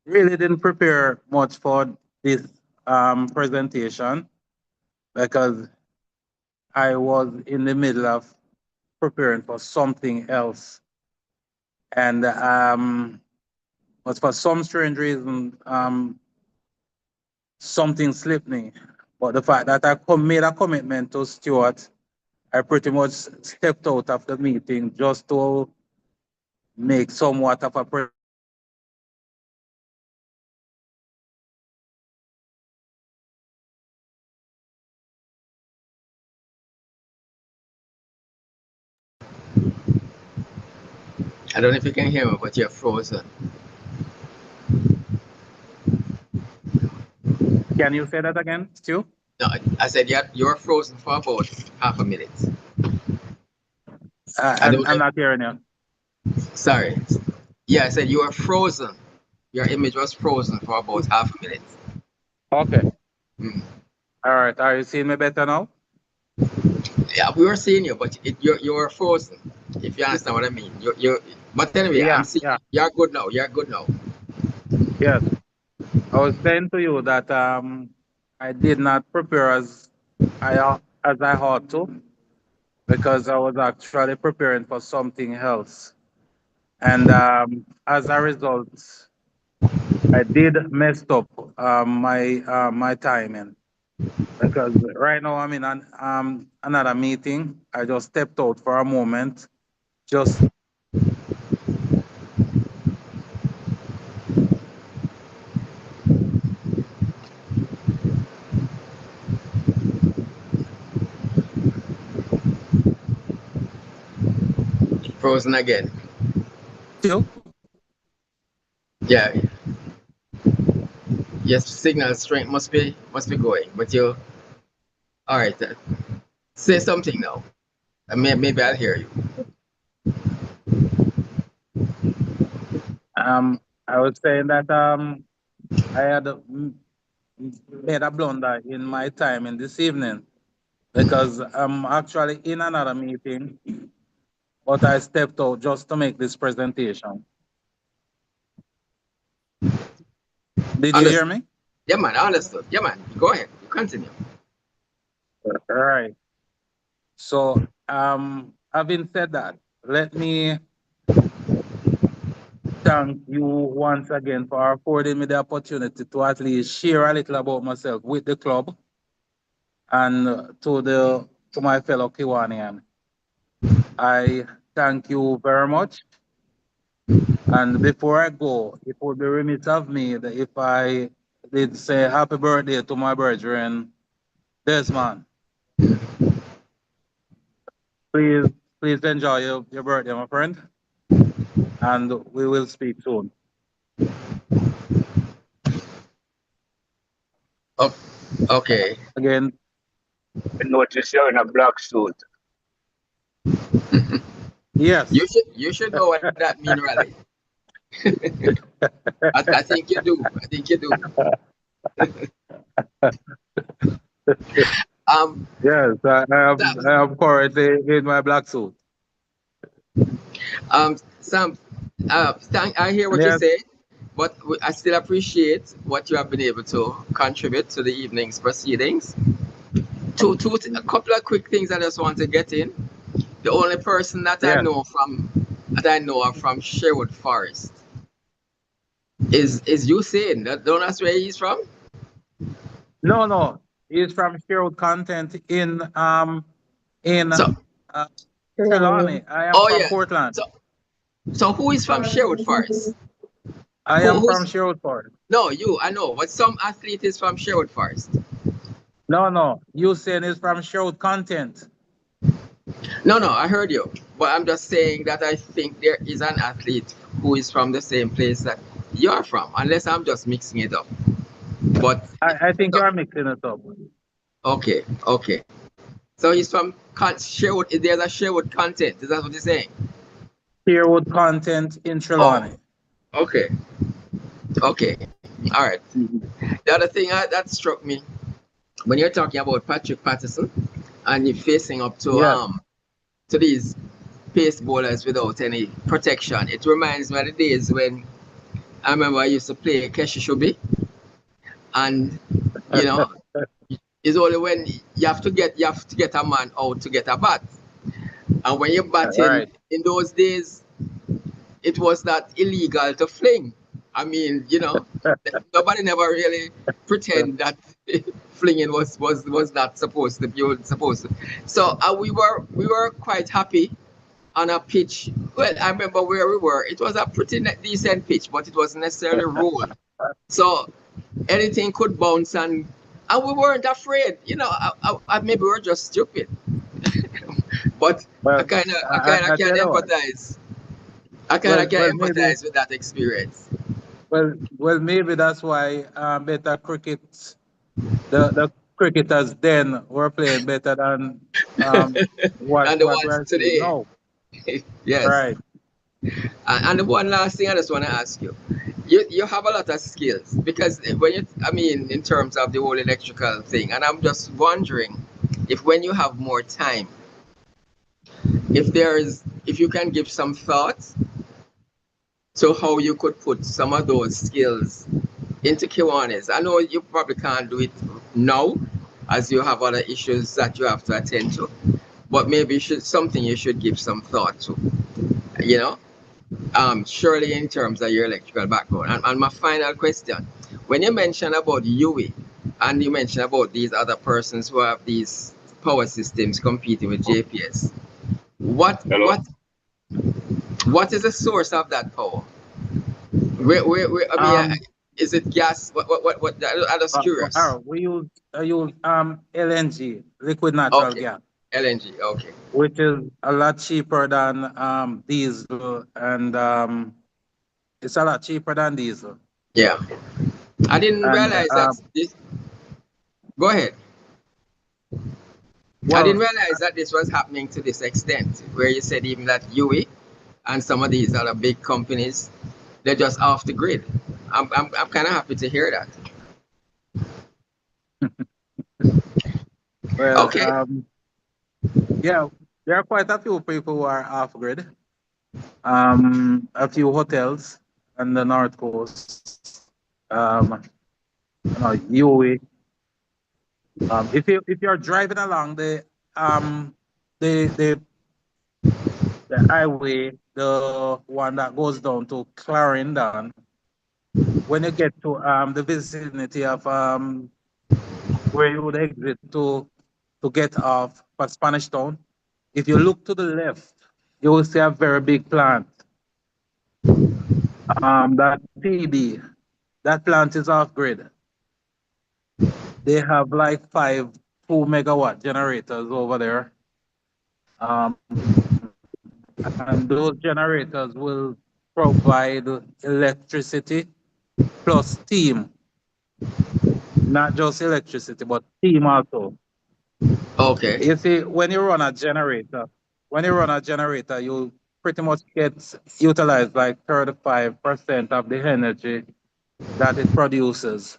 really didn't prepare much for this presentation because I was in the middle of preparing for something else. And but for some strange reason, something slipped me. But the fact that I made a commitment to Stuart, I pretty much stepped out of the meeting just to make somewhat of a I don't know if you can hear me, but you're frozen. Can you say that again, Stu? No, I said you're frozen for about half a minute. I'm not hearing you. Sorry. Yeah, I said you were frozen. Your image was frozen for about half a minute. Okay. All right. Are you seeing me better now? Yeah, we were seeing you, but you were frozen. If you understand what I mean. But anyway, Yeah, I'm seeing yeah. you're good now. You're good now. Yes. I was saying to you that I did not prepare as I ought to because I was actually preparing for something else. And as a result, I did mess up my timing because right now I'm in another meeting. I just stepped out for a moment, just Frozen again. Still? Yeah. Yes, signal strength must be going, but you. All right. Say something now. Maybe I'll hear you. I was saying that I had made a blunder in my time in this evening because I'm actually in another meeting, but I stepped out just to make this presentation. Did you hear me? Yeah, man, I understood. Yeah, man, go ahead. Continue. All right. So, having said that, let me thank you once again for affording me the opportunity to at least share a little about myself with the club and to my fellow Kiwanian. I thank you very much. And before I go, it would be remiss of me that if I did say happy birthday to my brethren, Desmond. Please enjoy your birthday, my friend. And we will speak soon. Oh, okay. Again. I notice you're in a black suit. Yes. You should know what that means, really. I think you do. I think you do. Yes, I am currently in my black suit. Sam, I hear what you say, but I still appreciate what you have been able to contribute to the evening's proceedings. A couple of quick things I just want to get in. The only person that I know from Sherwood Forest is Usain. Don't ask where he's from. No, he's from Sherwood Content in Trelawney. I am from Portland. So who is from Sherwood Forest? I am from Sherwood Forest. No, I know, but some athlete is from Sherwood Forest. No, Usain is from Sherwood Content. No, I heard you, but I'm just saying that I think there is an athlete who is from the same place that you're from, unless I'm just mixing it up. But I think you are mixing it up. Okay. So he's from Sherwood. There's a Sherwood Content. Is that what you're saying? Sherwood Content in Trelawney. Oh, okay. All right. The other thing that struck me when you're talking about Patrick Patterson and you're facing up to these pace bowlers without any protection, it reminds me of the days when I remember I used to play Keshi Shubi, and it's only when you have to get a man out to get a bat, and when you're batting in those days, it was not illegal to fling. I mean, nobody never really pretend that flinging was not supposed to be supposed to. So we were quite happy on a pitch. Well, I remember where we were. It was a pretty decent pitch, but it wasn't necessarily rolled. So anything could bounce, and we weren't afraid. Maybe we were just stupid. But I kind of can empathize. I kind of can empathize with that experience. Well, maybe that's why better cricket, the cricketers then were playing better than what the we're ones today. now. Yes. Right. And the one last thing I just want to ask you, you have a lot of skills because in terms of the whole electrical thing, and I'm just wondering if when you have more time, if you can give some thoughts to how you could put some of those skills into Kiwanis. I know you probably can't do it now as you have other issues that you have to attend to, but maybe something you should give some thought to, surely in terms of your electrical background. And my final question, when you mention about UE and you mention about these other persons who have these power systems competing with JPS, what is the source of that power? Is it gas? What? I'm just curious. We use LNG, liquid natural gas. LNG, okay. Which is a lot cheaper than diesel, and it's a lot cheaper than diesel. Yeah, I didn't realize that. Go ahead. I didn't realize that this was happening to this extent, where you said even that UE and some of these other big companies they're just off the grid. I'm kind of happy to hear that. Well, Okay. yeah, there are quite a few people who are off grid. A few hotels on the North Coast. UAE. If you're driving along the the the highway, the one that goes down to Clarendon, when you get to the vicinity of where you would exit to get off for Spanish Town, if you look to the left, you will see a very big plant. That TB, that plant is off grid. They have like 2 megawatt generators over there. And those generators will provide electricity plus steam, not just electricity, but steam also. Okay. You see, when you run a generator, you pretty much get utilized like 35% of the energy that it produces.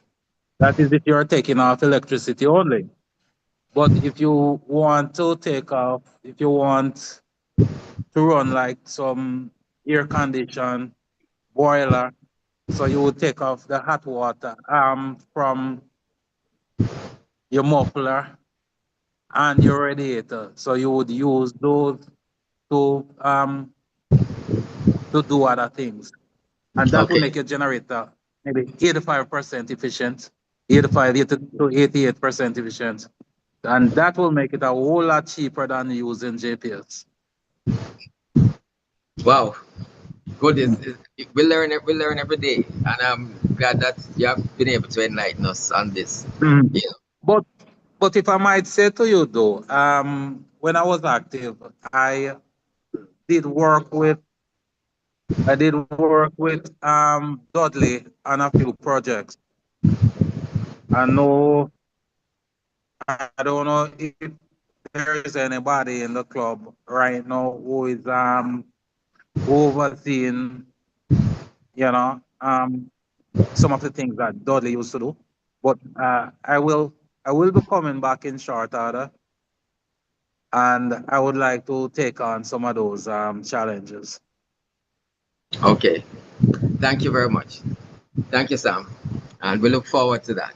That is if you're taking off electricity only. But if you want to take off, if you want to run like some air condition boiler, so you would take off the hot water from your muffler and your radiator. So you would use those to do other things. And that will make your generator maybe 85% efficient, 85 to 88% efficient. And that will make it a whole lot cheaper than using JPS. Wow. Good. We learn every day, and I'm glad that you have been able to enlighten us on this. Yeah. But if I might say to you though, when I was active, I did work with Dudley on a few projects. I don't know if there is anybody in the club right now who is overseeing, some of the things that Dudley used to do. But I will be coming back in short order, and I would like to take on some of those challenges. Okay. Thank you very much. Thank you, Sam. And we look forward to that.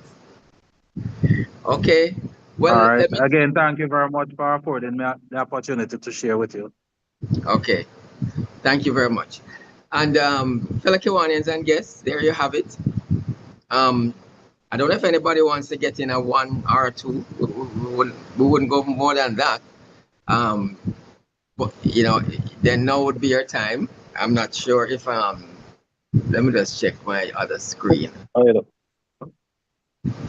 Okay. Well, all right. Again, thank you very much for affording me the opportunity to share with you. Okay. Thank you very much. And fellow Kiwanians and guests, there you have it. I don't know if anybody wants to get in a 1 or 2. We wouldn't go more than that. But then now would be your time. I'm not sure if let me just check my other screen.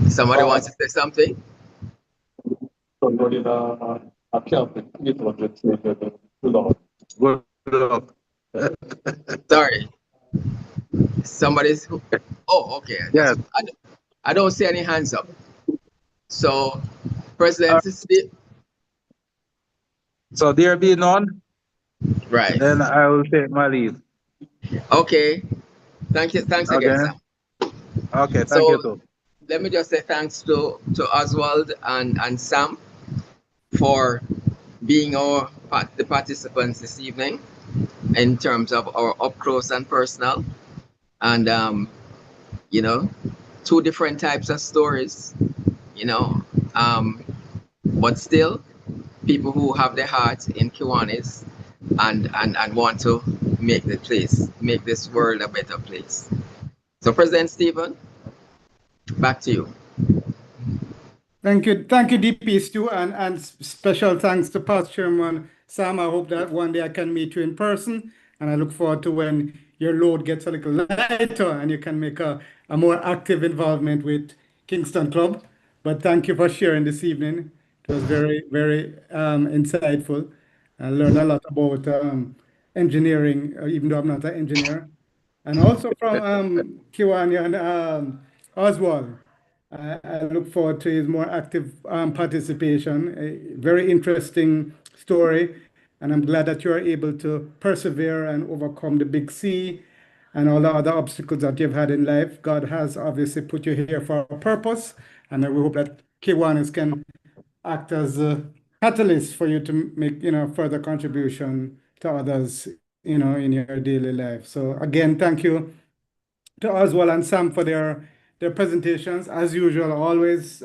Somebody wants to say something? Sorry. Somebody's. Oh, okay. Yes. I don't see any hands up. So, President Steve. So there be none. Right. Then I will take my leave. Okay. Thank you. Thanks again, Sam. Okay. Thank you too. Let me just say thanks to Oswald and Sam for being the participants this evening in terms of our up close and personal, and 2 different types of stories, but still people who have their heart in Kiwanis and want to make this world a better place. So President Stephen, back to you. Thank you, DP Stu, and special thanks to past Chairman Sam. I hope that one day I can meet you in person, and I look forward to when your load gets a little lighter and you can make a more active involvement with Kingston Club. But thank you for sharing this evening. It was very, very insightful. I learned a lot about engineering, even though I'm not an engineer. And also from Kiwani and Oswald. I look forward to his more active participation. A very interesting story, and I'm glad that you are able to persevere and overcome the big C and all the other obstacles that you've had in life. God has obviously put you here for a purpose, and we hope that Kiwanis can act as a catalyst for you to make, further contribution to others, in your daily life. So again, thank you to Oswald and Sam for their presentations. As usual, always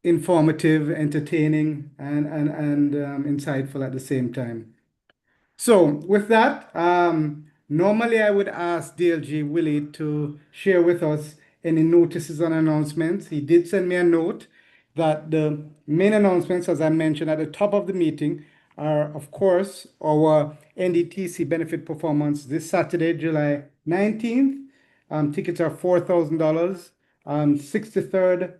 informative, entertaining, and insightful at the same time. So with that, normally I would ask DLG Willie to share with us any notices and announcements. He did send me a note that the main announcements, as I mentioned at the top of the meeting, are, of course, our NDTC benefit performance this Saturday, July 19th. Tickets are $4,000. 63rd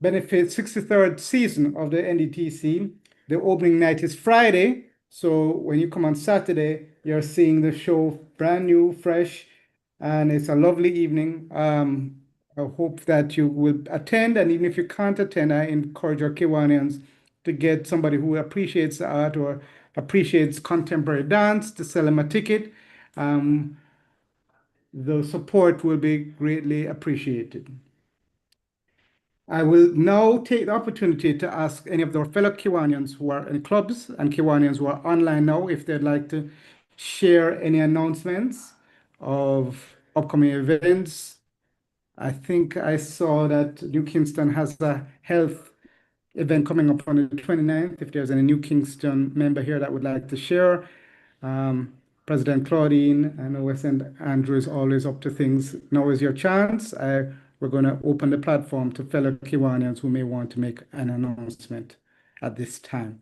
benefit, 63rd season of the NDTC. The opening night is Friday. So when you come on Saturday, you're seeing the show brand new, fresh, and it's a lovely evening. I hope that you will attend, and even if you can't attend, I encourage our Kiwanians to get somebody who appreciates the art or appreciates contemporary dance to sell them a ticket. The support will be greatly appreciated. I will now take the opportunity to ask any of our fellow Kiwanians who are in clubs and Kiwanians who are online now if they'd like to share any announcements of upcoming events. I think I saw that New Kingston has a health event coming up on the 29th. If there's any New Kingston member here that would like to share, President Claudine, I know West End Andrew is always up to things. Now is your chance. We're going to open the platform to fellow Kiwanians who may want to make an announcement at this time.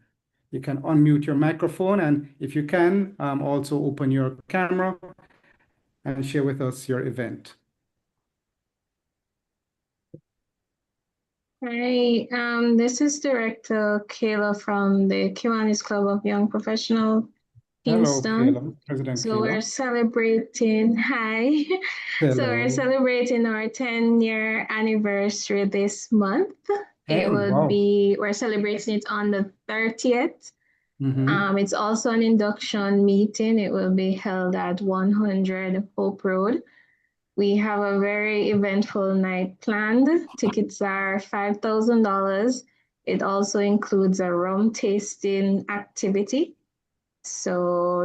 You can unmute your microphone, and if you can, also open your camera and share with us your event. Hi, this is Director Kayla from the Kiwanis Club of Young Professional Hello, Kingston. Kayla, President So we're Kayla. celebrating, hi. So we're Hello. celebrating our 10-year anniversary this month. It would wow. be, we're celebrating it on the 30th. It's also an induction meeting. It will be held at 100 Hope Road. We have a very eventful night planned. Tickets are $5,000. It also includes a rum tasting activity. So,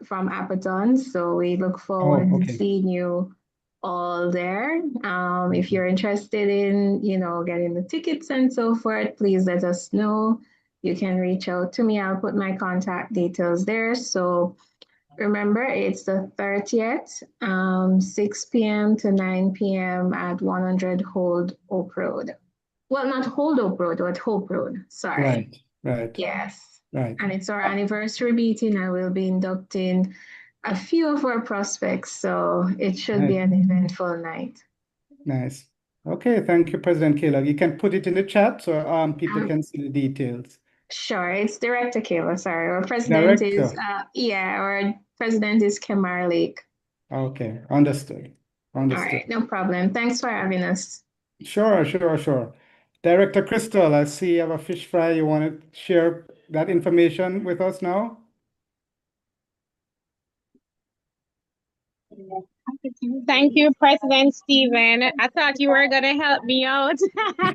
from Appeton. So we look forward to seeing you all there. If you're interested in, getting the tickets and so forth, please let us know. You can reach out to me. I'll put my contact details there. So remember, it's the 30th, 6 p.m. to 9 p.m. at 100 Hold Hope Road. Well, not Hold Hope Road, but Hope Road. Sorry. Right. Yes. Right. And it's our anniversary meeting. I will be inducting a few of our prospects, so it should be an eventful night. Nice. Okay, thank you, President Kayla. You can put it in the chat so people can see the details. Sure, it's Director Kayla, sorry. Our president is, our president is Kemar Lake. Okay, understood. All right, no problem. Thanks for having us. Sure. Director Crystal, I see you have a fish fry. You want to share that information with us now? Thank you, President Stephen. I thought you were going to help me out.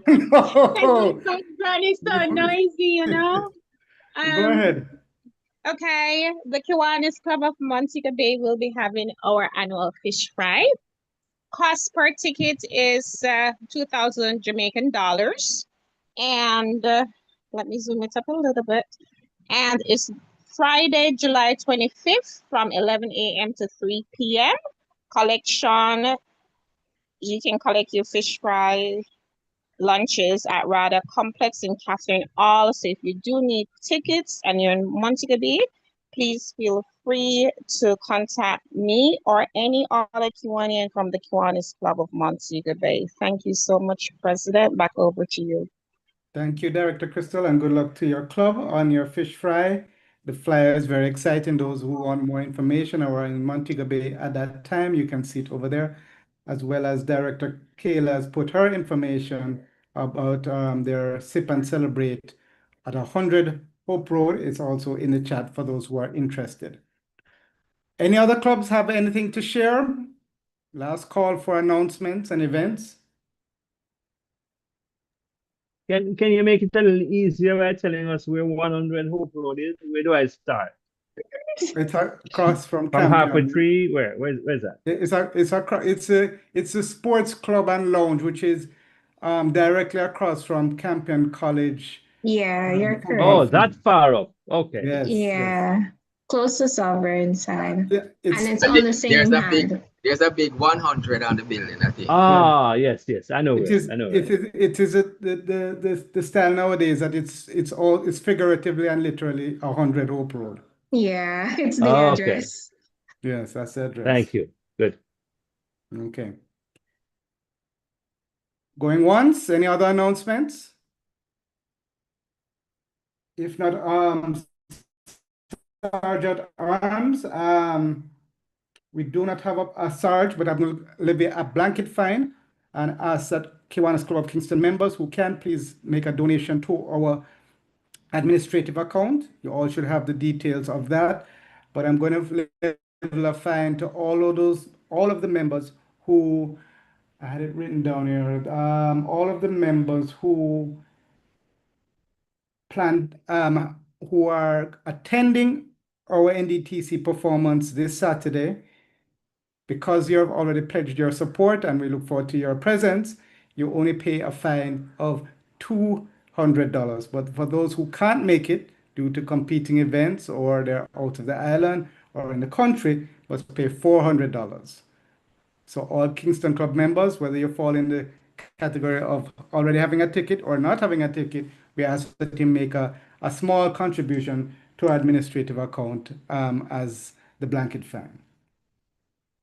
No. It's so noisy, Go ahead. Okay, the Kiwanis Club of Montego Bay will be having our annual fish fry. Cost per ticket is 2,000 Jamaican dollars. And let me zoom it up a little bit. And it's Friday, July 25th from 11 a.m. to 3 p.m. Collection, you can collect your fish fry lunches at Rada Complex in Catherine Hall. So if you do need tickets and you're in Montego Bay, please feel free to contact me or any other Kiwanian from the Kiwanis Club of Montego Bay. Thank you so much, President. Back over to you. Thank you, Director Crystal, and good luck to your club on your fish fry. The flyer is very exciting. Those who want more information or are in Montego Bay at that time, you can see it over there, as well as Director Kayla has put her information about their Sip and Celebrate at 100 Hope Road is also in the chat for those who are interested. Any other clubs have anything to share? Last call for announcements and events. Can you make it a little easier by telling us where 100 Hope Road is? Where do I start? It's across from From Halfway Campion. Tree? Where's that? It's a sports club and lounge, which is directly across from Campion College. Yeah, you're football Oh, correct. that field. far up. Okay. Yes, yes. Yeah, close to Sovereign side. Yeah, And it's on the same hand. There's a big 100 on the building, I think. Ah, yes. I know It where. is I know it where. is the style nowadays that it's figuratively and literally 100 Hope Road. Yeah, it's the Oh, okay. address. Yes, that's the address. Thank you. Good. Okay. Going once, any other announcements? If not, Sarge at Arms, we do not have a Sarge, but I'm going to levy a blanket fine and ask that Kiwanis Club of Kingston members who can please make a donation to our administrative account. You all should have the details of that, but I'm going to level a fine to all of the members who, I had it written down here, all of the members who who are attending our NDTC performance this Saturday. Because you have already pledged your support and we look forward to your presence, you only pay a fine of $200. But for those who can't make it due to competing events or they're out of the island or in the country, must pay $400. So all Kingston Club members, whether you fall in the category of already having a ticket or not having a ticket, we ask that you make a small contribution to our administrative account as the blanket fine.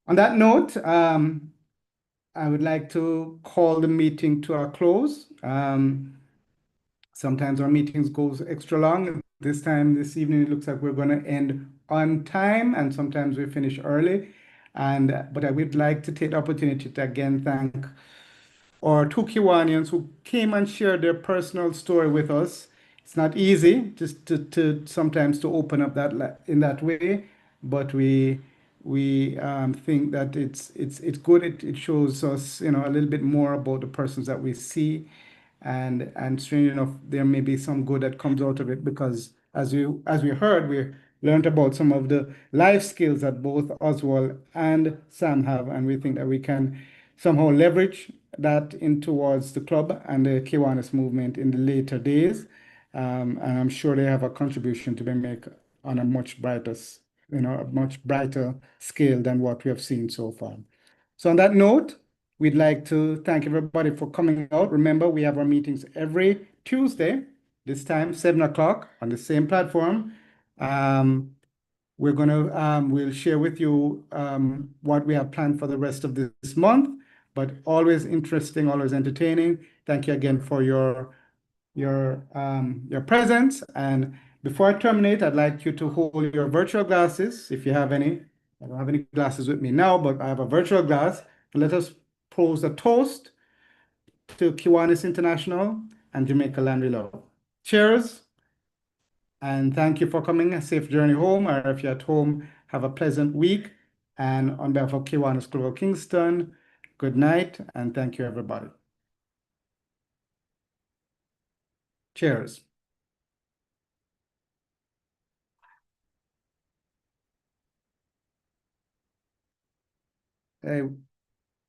On that note, I would like to call the meeting to a close. Sometimes our meetings goes extra long. This evening, it looks like we're going to end on time, and sometimes we finish early. But I would like to take the opportunity to again thank our two Kiwanians who came and shared their personal story with us. It's not easy just to sometimes to open up in that way, but we think that it's good. It shows us a little bit more about the persons that we see, and strange enough, there may be some good that comes out of it because as we heard, we learned about some of the life skills that both Oswald and Sam have, and we think that we can somehow leverage that in towards the club and the Kiwanis movement in the later days. And I'm sure they have a contribution to be made on a much brighter scale than what we have seen so far. So on that note, we'd like to thank everybody for coming out. Remember, we have our meetings every Tuesday, this time 7 o'clock on the same platform. We'll share with you what we have planned for the rest of this month, but always interesting, always entertaining. Thank you again for your presence. And before I terminate, I'd like you to hold your virtual glasses if you have any. I don't have any glasses with me now, but I have a virtual glass. Let us pose a toast to Kiwanis International and Jamaica Land we love. Cheers. And thank you for coming. A safe journey home, or if you're at home, have a pleasant week. And on behalf of Kiwanis Global Kingston, good night, and thank you, everybody. Cheers. Hey.